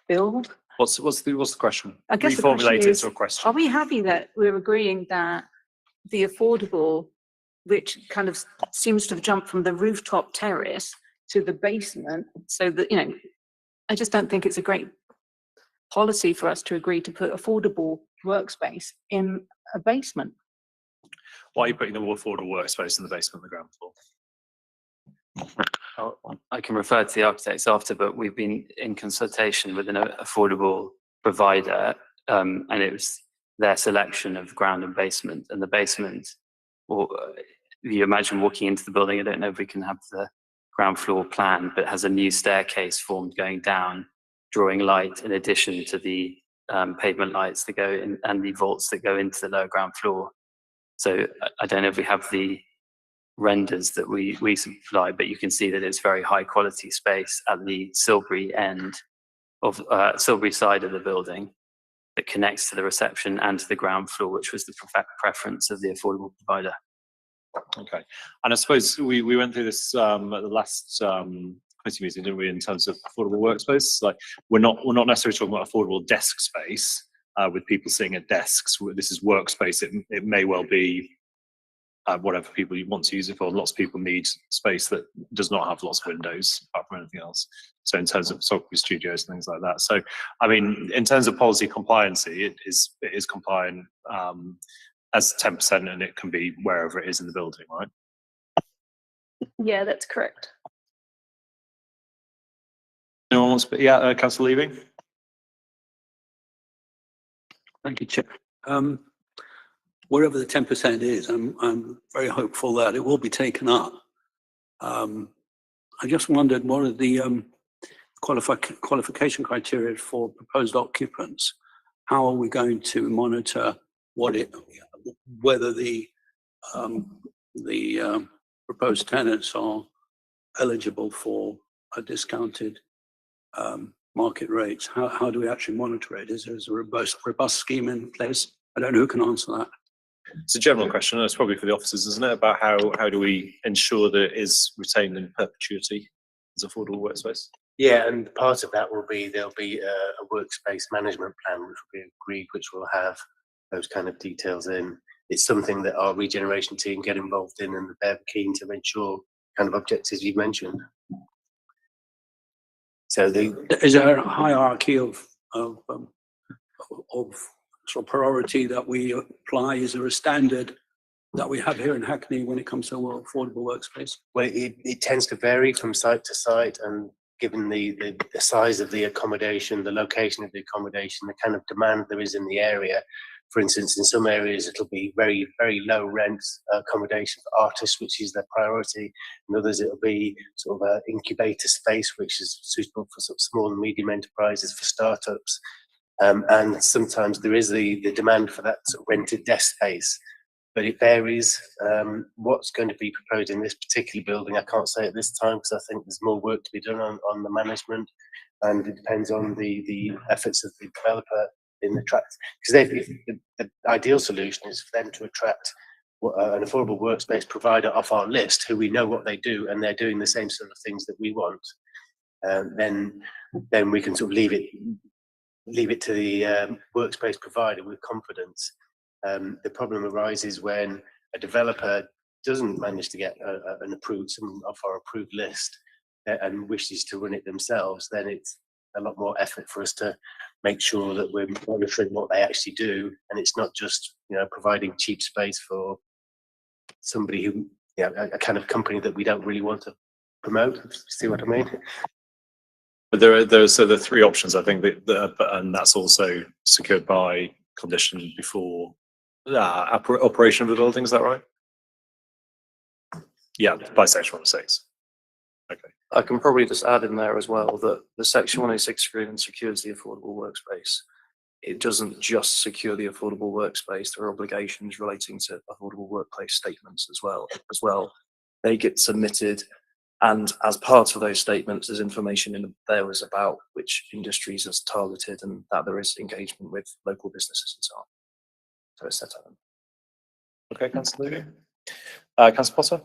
build? What's the question? I guess the question Reformulate it is, to a question. are we happy that we're agreeing that the affordable, which kind of seems to have jumped from the rooftop terrace to the basement, so that, you know, I just don't think it's a great policy for us to agree to put affordable workspace in a basement. Why are you putting the affordable workspace in the basement of the ground floor? I can refer to the architects after, but we've been in consultation with an affordable provider, and it was their selection of ground and basement. And the basement, or if you imagine walking into the building, I don't know if we can have the ground floor plan, but it has a new staircase formed going down, drawing light in addition to the pavement lights that go in and the vaults that go into the lower ground floor. So I don't know if we have the renders that we supply, but you can see that it's very high quality space at the Silbury end of Silbury side of the building that connects to the reception and to the ground floor, which was the preference of the affordable provider. Okay, and I suppose we went through this at the last committee meeting, didn't we? In terms of affordable workspace, like we're not necessarily talking about affordable desk space with people sitting at desks. This is workspace. It may well be whatever people want to use it for. Lots of people need space that does not have lots of windows apart from anything else. So in terms of photography studios and things like that. So I mean, in terms of policy compliancy, it is compliant as 10%, and it can be wherever it is in the building, right? Yeah, that's correct. Anyone wants to? Yeah, Councillor Levy. Thank you, Chair. Wherever the 10% is, I'm very hopeful that it will be taken up. I just wondered, what are the qualification criteria for proposed occupants? How are we going to monitor whether the proposed tenants are eligible for a discounted market rates? How do we actually monitor it? Is there a robust scheme in place? I don't know who can answer that. It's a general question, and it's probably for the officers, isn't it? About how do we ensure that it is retained in perpetuity as affordable workspace? Yeah, and part of that will be there'll be a workspace management plan which will be agreed, which will have those kind of details in. It's something that our regeneration team get involved in, and they're keen to ensure kind of objectives you've mentioned. So is there a hierarchy of sort of priority that we apply? Is there a standard that we have here in Hackney when it comes to affordable workspace? Well, it tends to vary from site to site, and given the size of the accommodation, the location of the accommodation, the kind of demand there is in the area. For instance, in some areas it'll be very, very low rent accommodation for artists, which is their priority. In others it'll be sort of an incubator space, which is suitable for sort of small and medium enterprises, for startups. And sometimes there is the demand for that sort of rented desk space, but it varies. What's going to be proposed in this particular building, I can't say at this time, because I think there's more work to be done on the management, and it depends on the efforts of the developer in attract. Because the ideal solution is for them to attract an affordable workspace provider off our list, who we know what they do, and they're doing the same sort of things that we want. Then we can sort of leave it to the workspace provider with confidence. The problem arises when a developer doesn't manage to get someone off our approved list and wishes to run it themselves. Then it's a lot more effort for us to make sure that we're monitoring what they actually do, and it's not just providing cheap space for somebody who a kind of company that we don't really want to promote. See what I mean? But there are three options, I think, and that's also secured by condition before operation of the building. Is that right? Yeah, by Section 106. Okay. I can probably just add in there as well that the Section 106 agreement secures the affordable workspace. It doesn't just secure the affordable workspace. There are obligations relating to affordable workplace statements as well. They get submitted, and as part of those statements, there's information in there is about which industries is targeted, and that there is engagement with local businesses and so on. So it's set up. Okay, Councillor Levy. Councillor Potter?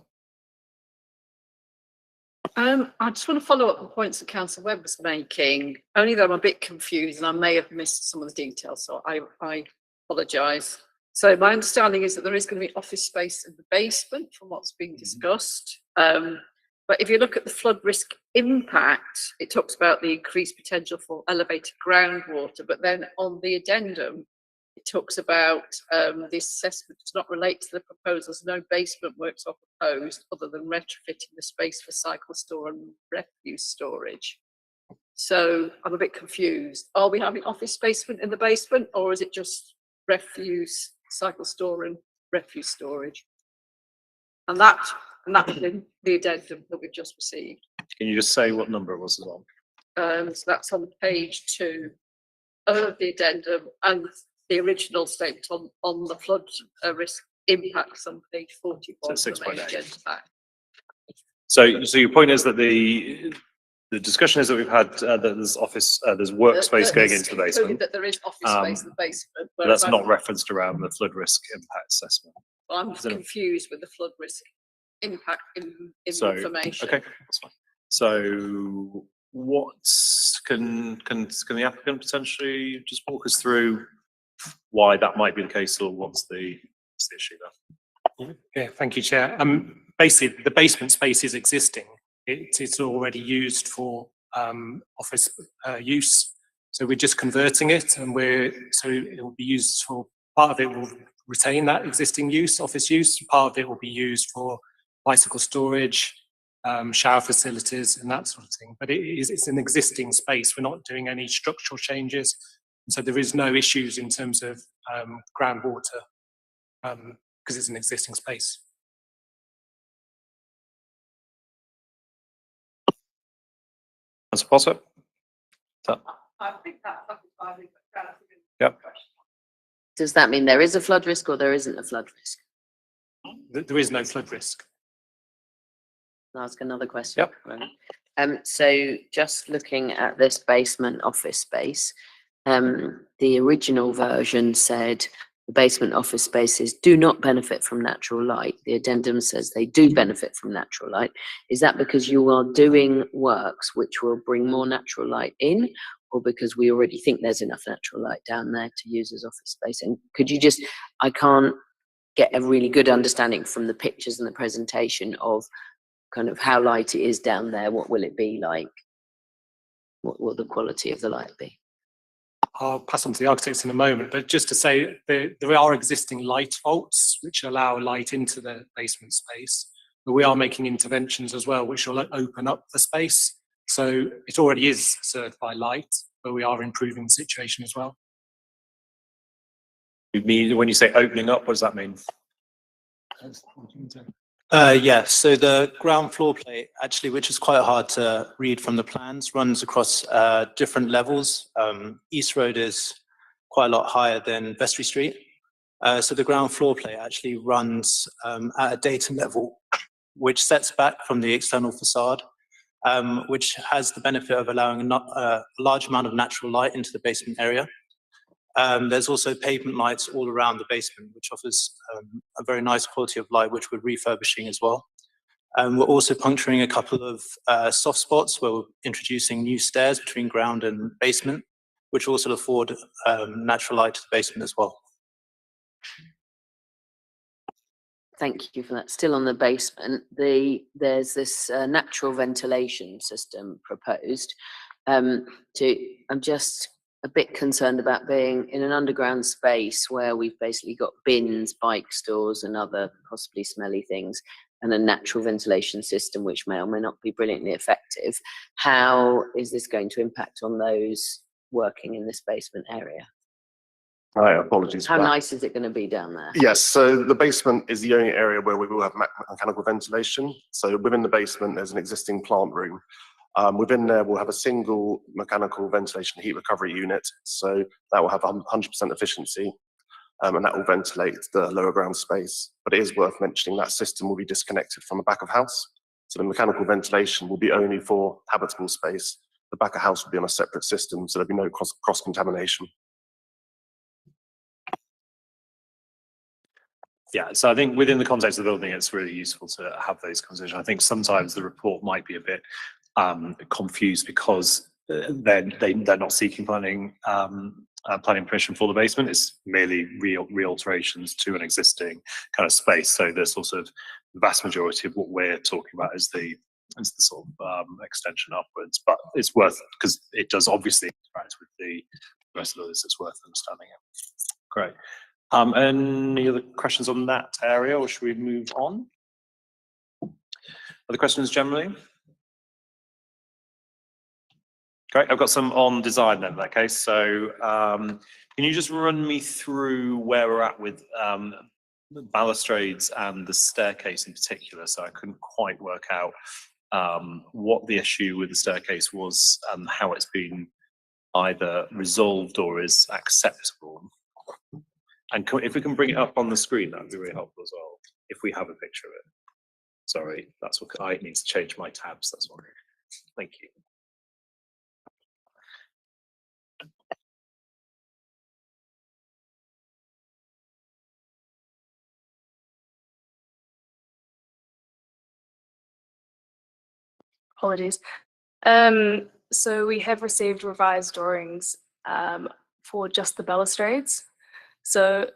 I just want to follow up the points that Councillor Webb was making, only that I'm a bit confused and I may have missed some of the details, so I apologise. So my understanding is that there is going to be office space in the basement from what's being discussed. But if you look at the flood risk impact, it talks about the increased potential for elevated groundwater, but then on the addendum, it talks about the assessment does not relate to the proposals. No basement works are proposed other than retrofitting the space for cycle store and refuse storage. So I'm a bit confused. Are we having office space in the basement, or is it just refuse, cycle store and refuse storage? And that's in the addendum that we've just received. Can you just say what number it was as well? So that's on page 2 of the addendum, and the original statement on the flood risk impacts on page 41. So of the main 6.8. agenda pack. So your point is that the discussion is that we've had that there's office, there's workspace going into the Included basement. that there is office space in the basement. But that's not referenced around the flood risk impact assessment. I'm Is it- confused with the flood risk impact in So, the information. okay, that's fine. So can the applicant potentially just walk us through why that might be the case, or what's the issue there? Yeah, thank you, Chair. Basically, the basement space is existing. It's already used for office use. So we're just converting it, and so it will be used for, part of it will retain that existing use, office use. Part of it will be used for bicycle storage, shower facilities and that sort of thing. But it's an existing space. We're not doing any structural changes. So there is no issues in terms of groundwater because it's an existing space. Councillor Potter? I think that's satisfying. Yep. Does that mean there is a flood risk or there isn't a flood risk? There is no flood risk. I'll ask another question. Yep. So just looking at this basement office space, the original version said the basement office spaces do not benefit from natural light. The addendum says they do benefit from natural light. Is that because you are doing works which will bring more natural light in, or because we already think there's enough natural light down there to use as office space? And could you just, I can't get a really good understanding from the pictures and the presentation of kind of how light it is down there. What will it be like? What will the quality of the light be? I'll pass on to the architects in a moment, but just to say there are existing light vaults which allow light into the basement space, but we are making interventions as well which will open up the space. So it already is served by light, but we are improving the situation as well. You mean, when you say opening up, what does that mean? Yes, so the ground floor plate, actually, which is quite hard to read from the plans, runs across different levels. East Road is quite a lot higher than Vestry Street. So the ground floor plate actually runs at a datum level, which sets back from the external facade, which has the benefit of allowing a large amount of natural light into the basement area. There's also pavement lights all around the basement, which offers a very nice quality of light, which we're refurbishing as well. We're also puncturing a couple of soft spots where we're introducing new stairs between ground and basement, which also afford natural light to the basement as well. Thank you for that. Still on the basement, there's this natural ventilation system proposed. I'm just a bit concerned about being in an underground space where we've basically got bins, bike stores and other possibly smelly things, and a natural ventilation system which may or may not be brilliantly effective. How is this going to impact on those working in this basement area? Hi, apologies for How that. nice is it going to be down there? Yes, so the basement is the only area where we will have mechanical ventilation. So within the basement, there's an existing plant room. Within there, we'll have a single mechanical ventilation heat recovery unit. So that will have 100% efficiency, and that will ventilate the lower ground space. But it is worth mentioning that system will be disconnected from the back of house. So the mechanical ventilation will be only for habitable space. The back of house will be on a separate system, so there'll be no cross-contamination. Yeah, so I think within the context of the building, it's really useful to have those conversations. I think sometimes the report might be a bit confused because they're not seeking planning permission for the basement. It's merely re-alterations to an existing kind of space. So the sort of the vast majority of what we're talking about is the sort of extension upwards. But it's worth, because it does obviously interact with the rest of those. It's worth understanding it. Great. Any other questions on that area, or should we move on? Other questions generally? Great, I've got some on design then in that case. So can you just run me through where we're at with the balustrades and the staircase in particular? So I couldn't quite work out what the issue with the staircase was and how it's been either resolved or is acceptable. And if we can bring it up on the screen, that would be really helpful as well, if we have a picture of it. Sorry, that's what I need to change my tabs, that's one. Thank you. Apologies. So we have received revised drawings for just the balustrades. So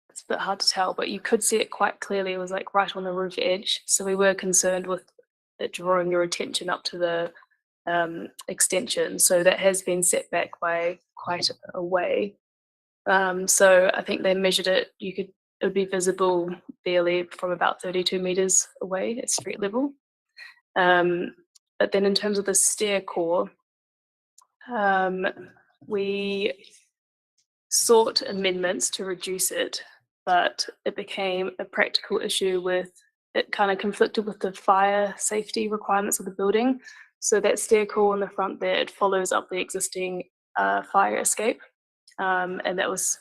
it's a bit hard to tell, but you could see it quite clearly. It was like right on the roof edge. So we were concerned with it drawing your attention up to the extension. So that has been set back by quite a way. So I think they measured it. It would be visible barely from about 32 meters away at street level. But then in terms of the stair core, we sought amendments to reduce it, but it became a practical issue with it kind of conflicted with the fire safety requirements of the building. So that stair core in the front there, it follows up the existing fire escape. And that was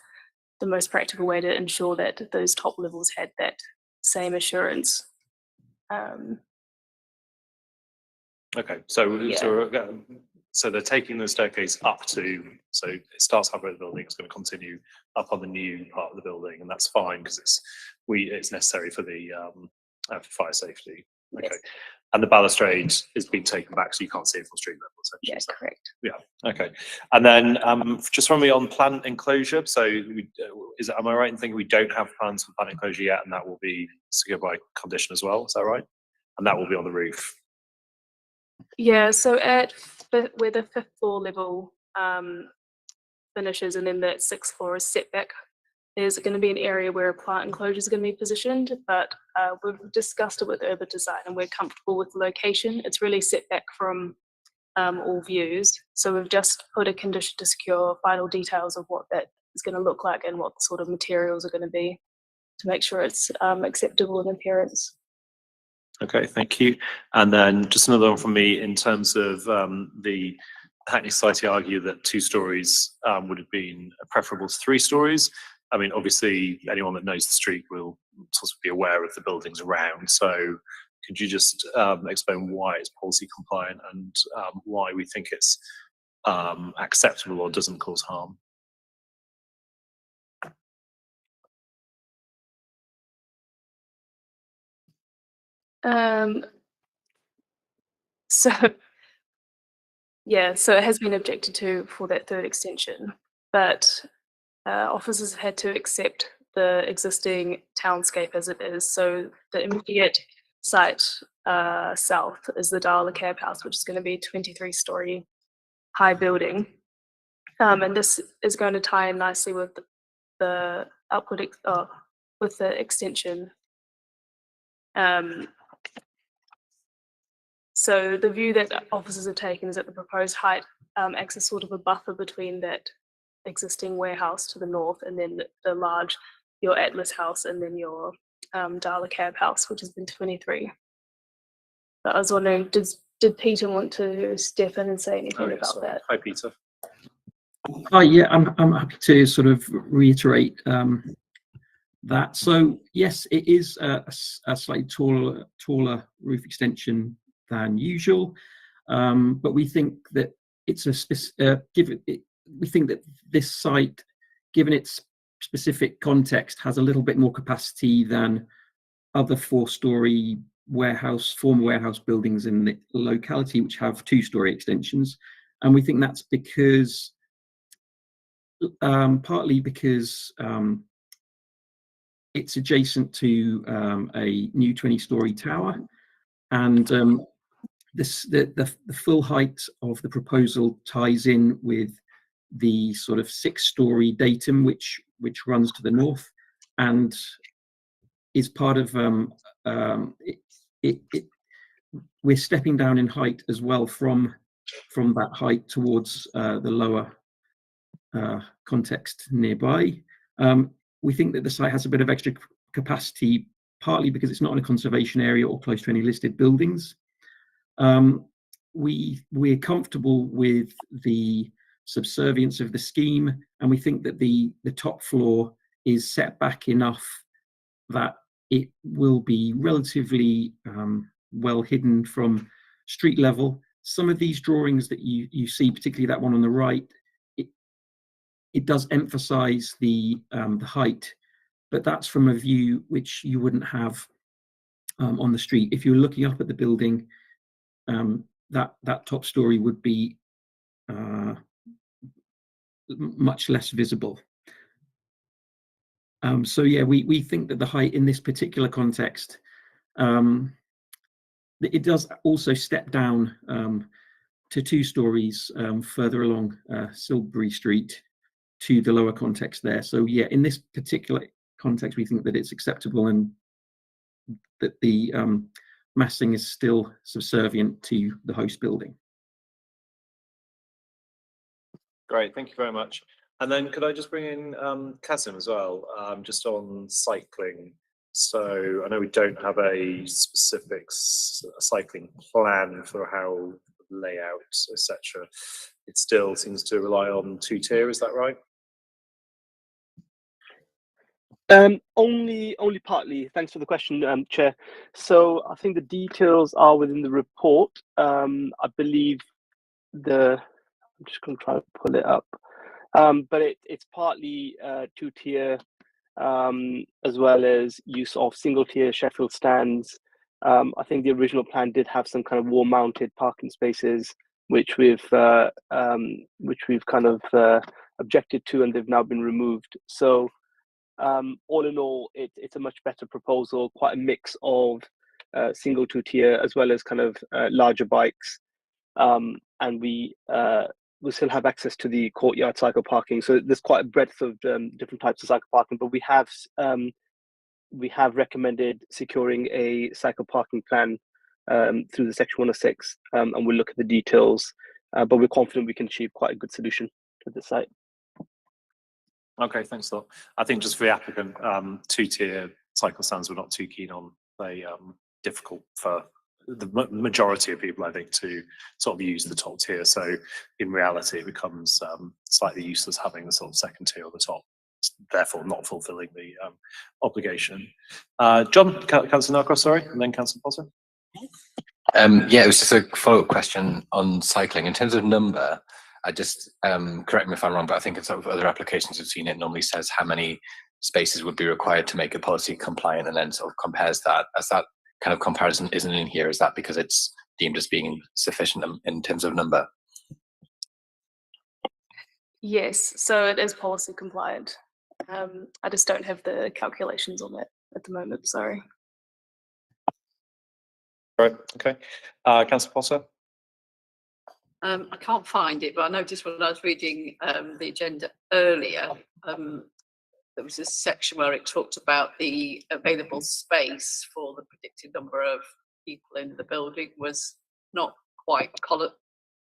the most practical way to ensure that those top levels had that same assurance. Okay, so Yeah. so they're taking the staircase up to, so it starts halfway the building, it's going to continue up on the new part of the building, and that's fine because it's necessary for the fire safety. Okay, Yes. and the balustrade is being taken back, so you can't see it from street level. Essentially. Yeah, correct. Yeah. Okay, and then just run me on plant enclosure. So am I right in thinking we don't have plans for plant enclosure yet, and that will be secured by condition as well? Is that right? And that will be on the roof. Yeah, so where the 5th floor level finishes and then the 6th floor is set back, there's going to be an area where a plant enclosure is going to be positioned, but we've discussed it with urban design and we're comfortable with the location. It's really set back from all views. So we've just put a condition to secure final details of what that is going to look like and what sort of materials are going to be to make sure it's acceptable in appearance. Okay, thank you. And then just another one from me in terms of the Hackney Society argue that 2 stories would have been preferable to 3 stories. I mean, obviously, anyone that knows the street will sort of be aware of the buildings around. So could you just explain why it's policy compliant and why we think it's acceptable or doesn't cause harm? So yeah, so it has been objected to for that 3rd extension, but officers have had to accept the existing townscape as it is. So the immediate site south is the Darla Cab House, which is going to be a 23-story high building. And this is going to tie in nicely with the upward with the extension. So the view that officers have taken is that the proposed height acts as sort of a buffer between that existing warehouse to the north and then the large, your Atlas House and then your Darla Cab House, which has been 23. But I was wondering, did Peter want to step in and say anything about that? Hi, Peter. Hi, yeah, I'm happy to sort of reiterate that. So yes, it is a slightly taller roof extension than usual, but we think that it's we think that this site, given its specific context has a little bit more capacity than other 4-storey former warehouse buildings in the locality, which have 2-storey extensions. And we think that's because, partly because it's adjacent to a new 20-storey tower, and the full height of the proposal ties in with the sort of 6-storey datum which runs to the north, and is part of we're stepping down in height as well from that height towards the lower context nearby. We think that the site has a bit of extra capacity, partly because it's not in a conservation area or close to any listed buildings. We're comfortable with the subservience of the scheme, and we think that the top floor is set back enough that it will be relatively well hidden from street level. Some of these drawings that you see, particularly that one on the right, it does emphasize the height, but that's from a view which you wouldn't have on the street. If you're looking up at the building, that top story would be much less visible. So yeah, we think that the height in this particular context, it does also step down to 2 stories further along Silbury Street to the lower context there. So yeah, in this particular context, we think that it's acceptable, and that the massing is still subservient to the host building. Great, thank you very much. And then could I just bring in Kazim as well, just on cycling. So I know we don't have a specific cycling plan for how layout, etc. It still seems to rely on 2-tier, is that right? Only partly. Thanks for the question, Chair. So I think the details are within the report. I believe I'm just going to try to pull it up. But it's partly 2-tier, as well as use of single-tier Sheffield stands. I think the original plan did have some kind of wall-mounted parking spaces, which we've kind of objected to, and they've now been removed. So all in all, it's a much better proposal, quite a mix of single 2-tier as well as kind of larger bikes, and we still have access to the courtyard cycle parking. So there's quite a breadth of different types of cycle parking, but we have recommended securing a cycle parking plan through the Section 106, and we'll look at the details, but we're confident we can achieve quite a good solution to the site. Okay, thanks a lot. I think just for the applicant, 2-tier cycle stands we're not too keen on. They difficult for the majority of people, I think, to sort of use the top tier. So in reality, it becomes slightly useless having the sort of second tier on the top, therefore not fulfilling the obligation. John, Councillor Narcross, sorry, and then Councillor Potter. Yeah, it was just a follow-up question on cycling. In terms of number, I just, correct me if I'm wrong, but I think in some of other applications we've seen, it normally says how many spaces would be required to make a policy compliant, and then sort of compares that. As that kind of comparison isn't in here, is that because it's deemed as being sufficient in terms of number? Yes, so it is policy compliant. I just don't have the calculations on that at the moment, sorry. Right, okay. Councillor Potter? I can't find it, but I noticed when I was reading the agenda earlier, there was a section where it talked about the available space for the predicted number of people in the building was not quite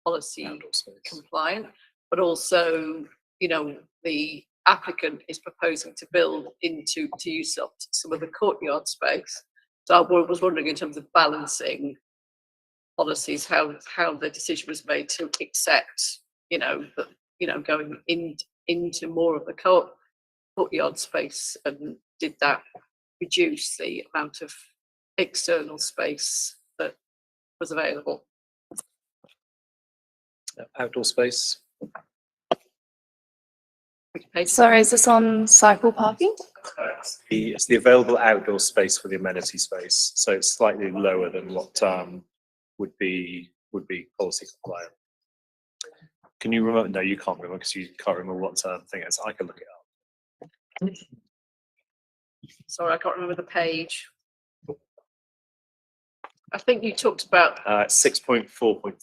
policy compliant, but also, you know, the applicant is proposing to build to use up some of the courtyard space. So I was wondering, in terms of balancing policies, how the decision was made to accept, going into more of the courtyard space, and did that reduce the amount of external space that was available? Outdoor space. Sorry, is this on cycle parking? It's the available outdoor space for the amenity space, so it's slightly lower than what would be policy compliant. Can you remember? No, you can't remember because you can't remember what thing it is. I can look it up. Sorry, I can't remember the page. I think you talked about 6.4.5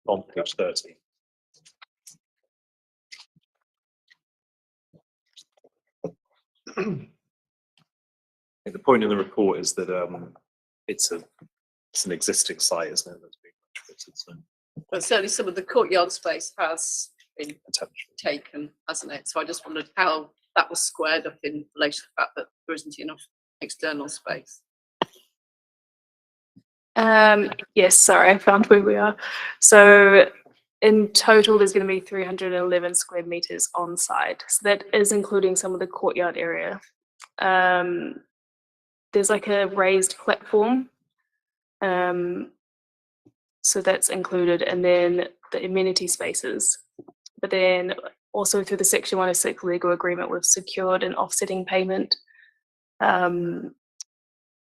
on page 30. The point in the report is that it's an existing site, isn't it? That's being retrofitted. So but certainly some of the courtyard space has been taken, hasn't it? So I just wondered how that was squared up in relation to the fact that there isn't enough external space. Yes, sorry, I found where we are. So in total, there's going to be 311 square meters on site. So that is including some of the courtyard area. There's like a raised platform. So that's included, and then the amenity spaces. But then also through the Section 106 legal agreement, we've secured an offsetting payment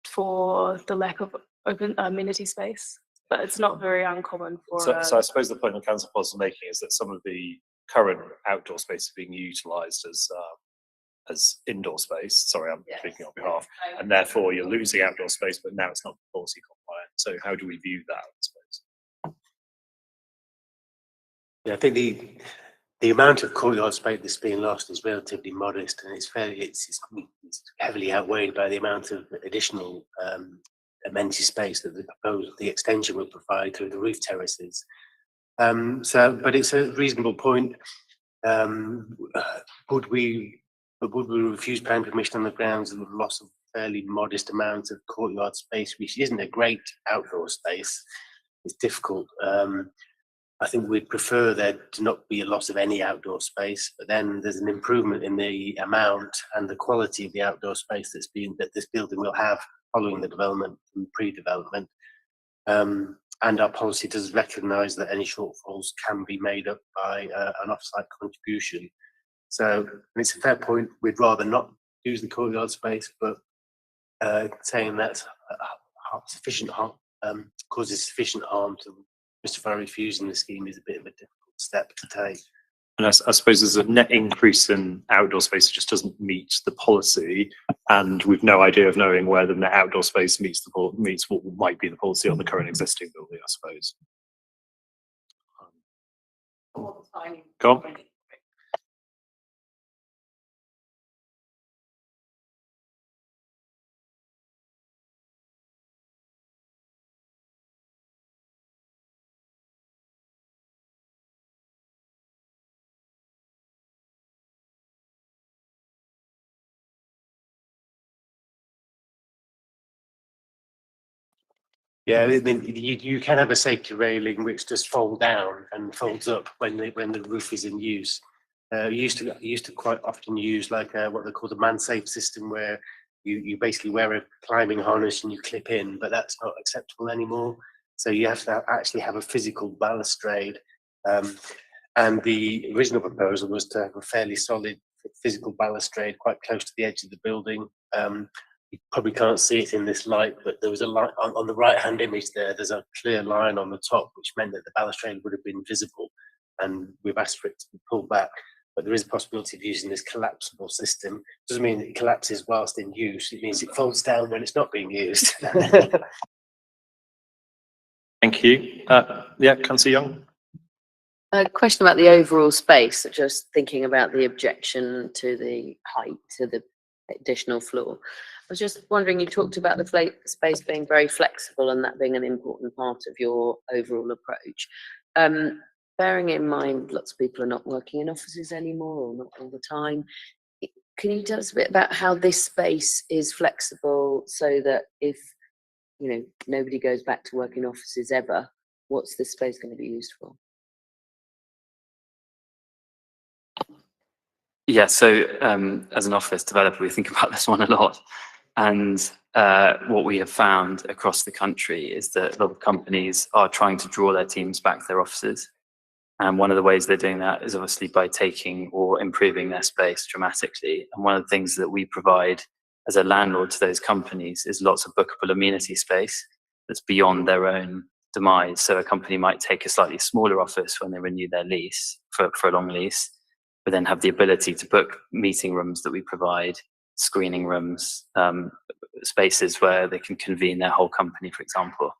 for the lack of open amenity space. But it's not very uncommon for. So I suppose the point the council was making is that some of the current outdoor space is being utilised as indoor space. Sorry, I'm speaking on behalf, and therefore you're losing outdoor space, but now it's not policy compliant. So how do we view that, I suppose? Yeah, I think the amount of courtyard space that's being lost is relatively modest, and it's heavily outweighed by the amount of additional amenity space that the extension will provide through the roof terraces. But it's a reasonable point. Would we refuse planning permission on the grounds of the loss of fairly modest amount of courtyard space, which isn't a great outdoor space? It's difficult. I think we'd prefer there to not be a loss of any outdoor space, but then there's an improvement in the amount and the quality of the outdoor space that this building will have following the development and pre-development. And our policy does recognise that any shortfalls can be made up by an off-site contribution. So it's a fair point. We'd rather not use the courtyard space, but saying that sufficient harm causes sufficient harm to justify refusing the scheme is a bit of a difficult step to take. And I suppose there's a net increase in outdoor space that just doesn't meet the policy, and we've no idea of knowing whether the net outdoor space meets what might be the policy on the current existing building, I suppose. Go on. Yeah, I mean, you can have a safety railing which just folds down and folds up when the roof is in use. Used to quite often use like what they call the man-safe system, where you basically wear a climbing harness and you clip in, but that's not acceptable anymore. So you have to actually have a physical balustrade. And the original proposal was to have a fairly solid physical balustrade quite close to the edge of the building. You probably can't see it in this light, but there was a line on the right-hand image there. There's a clear line on the top, which meant that the balustrade would have been visible, and we've asked for it to be pulled back. But there is a possibility of using this collapsible system. Doesn't mean it collapses whilst in use. It means it folds down when it's not being used. Thank you. Yeah, Councillor Young. A question about the overall space, just thinking about the objection to the height, to the additional floor. I was just wondering, you talked about the space being very flexible and that being an important part of your overall approach. Bearing in mind lots of people are not working in offices anymore, or not all the time, can you tell us a bit about how this space is flexible, so that if nobody goes back to work in offices ever, what's this space going to be used for? Yeah, so as an office developer, we think about this one a lot. And what we have found across the country is that a lot of companies are trying to draw their teams back to their offices. And one of the ways they're doing that is obviously by taking or improving their space dramatically. And one of the things that we provide as a landlord to those companies is lots of bookable amenity space that's beyond their own demise. So a company might take a slightly smaller office when they renew their lease for a long lease, but then have the ability to book meeting rooms that we provide, screening rooms, spaces where they can convene their whole company, for example.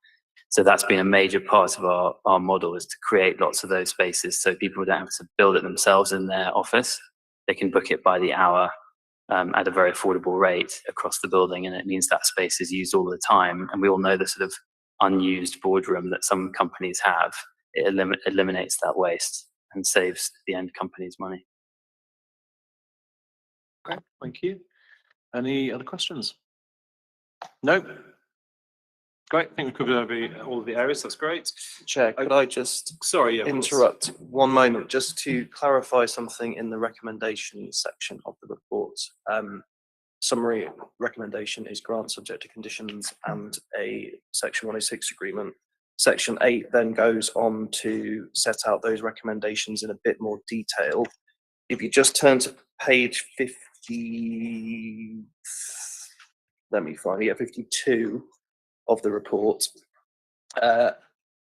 So that's been a major part of our model, is to create lots of those spaces so people don't have to build it themselves in their office. They can book it by the hour at a very affordable rate across the building, and it means that space is used all the time. And we all know the sort of unused boardroom that some companies have. It eliminates that waste and saves the end companies money. Okay, thank you. Any other questions? No? Great, I think we covered over all of the areas, that's great. Chair, could I just Sorry, yeah, of course. interrupt one moment just to clarify something in the recommendation section of the report? Summary recommendation is grant subject to conditions and a section 106 agreement. Section 8 then goes on to set out those recommendations in a bit more detail. If you just turn to page 50, let me find it, 52 of the report.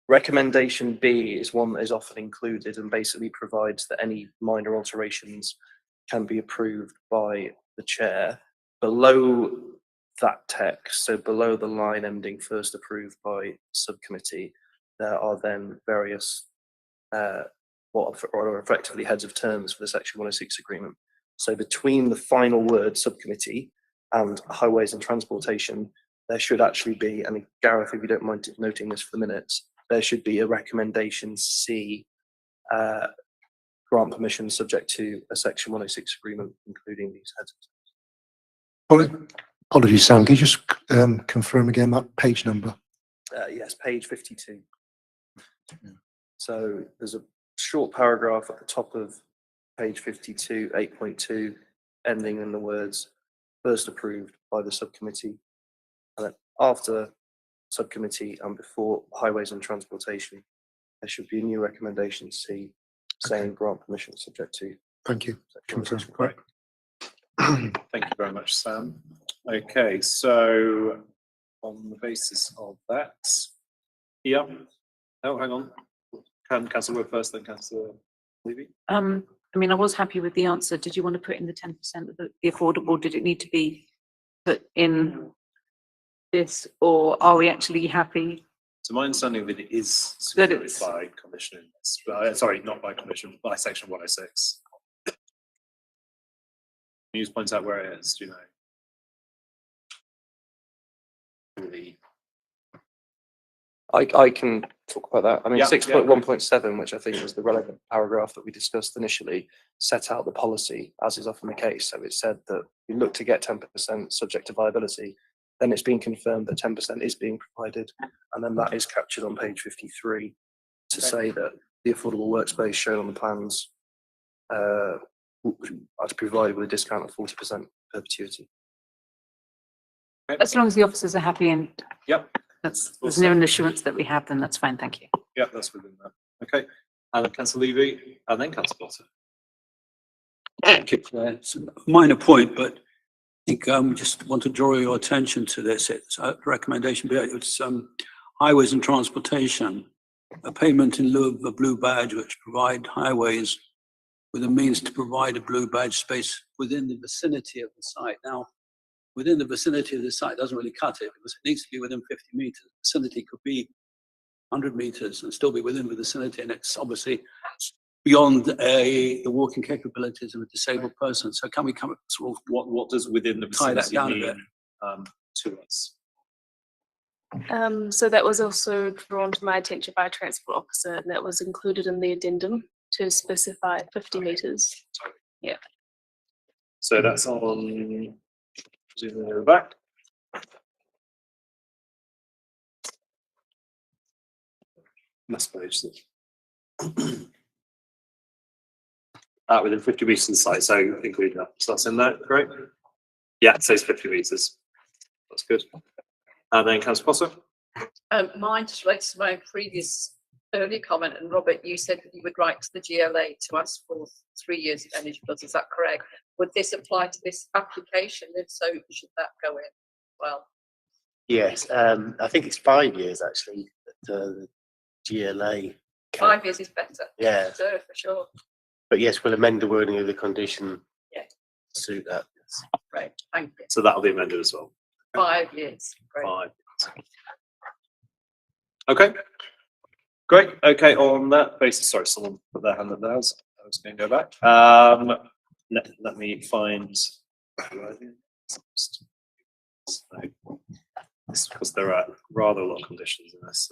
Recommendation B is one that is often included and basically provides that any minor alterations can be approved by the chair. Below that text, so below the line ending first approved by subcommittee, there are then various what are effectively heads of terms for the section 106 agreement. So between the final word subcommittee and highways and transportation, there should actually be, and Gareth, if you don't mind noting this for the minutes, there should be a recommendation C, grant permission subject to a section 106 agreement, including these heads of terms. Apologies, Sam, can you just confirm again that page number? Yes, page 52. So there's a short paragraph at the top of page 52, 8.2, ending in the words first approved by the subcommittee. And then after subcommittee and before highways and transportation, there should be a new recommendation C saying grant permission subject to. Thank you. Confirm. Great. Thank you very much, Sam. Okay, so on the basis of that, yeah. Oh, hang on. Councillor Wood first, then Councillor Levy. I mean, I was happy with the answer. Did you want to put in the 10% of the affordable? Did it need to be put in this, or are we actually happy? So my understanding that it is supported by Commission, sorry, not by Commission, by section 106. Can you just point out where it is, do you know? I can talk about that. I mean, Yeah, 6.1.7, which I think was the relevant paragraph that we discussed initially, set out the policy, as is often the case. So it said that we look to get 10% subject to viability. Then it's been confirmed that 10% is being provided. And then that is captured on page 53 to say that the affordable workspace shown on the plans are to provide with a discount of 40% perpetuity. As long as the officers are happy and yep, there's no assurance that we have, then that's fine. Thank you. Yeah, that's within that. Okay, and then Councillor Levy, and then Councillor Potter. Thank you, Claire. It's a minor point, but I think just want to draw your attention to this. It's a recommendation. It's highways and transportation, a payment in lieu of a blue badge, which provide highways with a means to provide a blue badge space within the vicinity of the site. Now, within the vicinity of the site doesn't really cut it because it needs to be within 50 meters. The vicinity could be 100 meters and still be within the vicinity, and it's obviously beyond the walking capabilities of a disabled person. So can we come sort of what does within the tie that vicinity down a mean bit? To us? So that was also drawn to my attention by a transport officer, and that was included in the addendum to specify 50 meters. Yeah. So that's on, presumably the back. Last page. Within 50 meters of the site, so include that. So that's in there, great. Yeah, it says 50 meters. That's good. And then Councillor Potter. Mine just relates to my previous earlier comment, and Robert, you said that you would write to the GLA to ask for 3 years of Energy Plus. Is that correct? Would this apply to this application? If so, should that go in? Well, Yes, I think it's 5 years actually. That, the GLA. 5 years is better. Yeah. So for sure. But yes, we'll amend the wording of the condition. Yeah. To suit that. Great. Thank you. So that'll be amended as well. 5 years. Great. 5. Okay. Great. Okay. On that basis, sorry, someone put their hand up there. I was going to go back. Let me find. Because there are rather a lot of conditions in this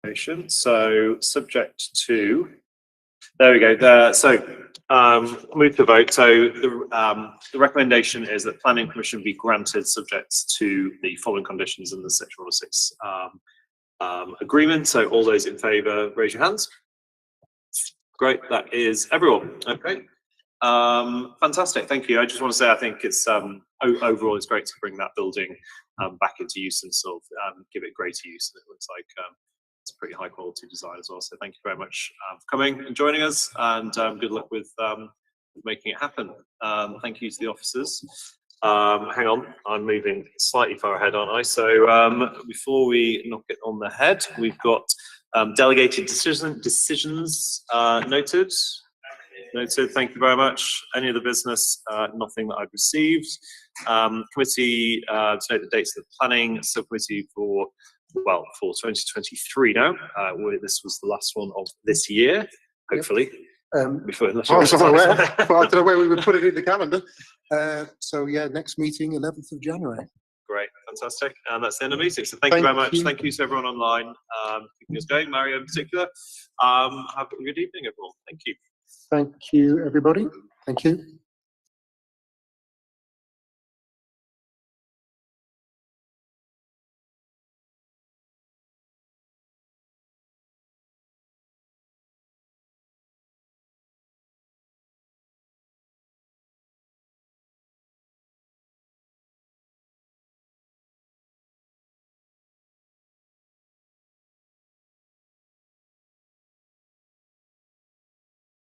motion. So subject to. There we go. So move to vote. So the recommendation is that planning permission be granted subject to the following conditions in the Section 106 agreement. So all those in favour, raise your hands. Great, that is everyone. Okay, fantastic. Thank you. I just want to say I think it's overall it's great to bring that building back into use and sort of give it greater use. And it looks like it's a pretty high quality design as well. So thank you very much for coming and joining us, and good luck with making it happen. Thank you to the officers. Hang on, I'm moving slightly far ahead, aren't I? So before we knock it on the head, we've got delegated decisions noted. Noted, thank you very much. Any other business? Nothing that I've received. Committee to note the dates of the planning subcommittee for 2023 now. This was the last one of this year, hopefully. Before, I don't know where we would put it in the calendar. So yeah, next meeting, 11th of January. Great, fantastic. And that's the end of the meeting. So thank you very much. Thank you to everyone online. Keeping us going, Mario in particular. Have a good evening, everyone. Thank you. Thank you, everybody. Thank you.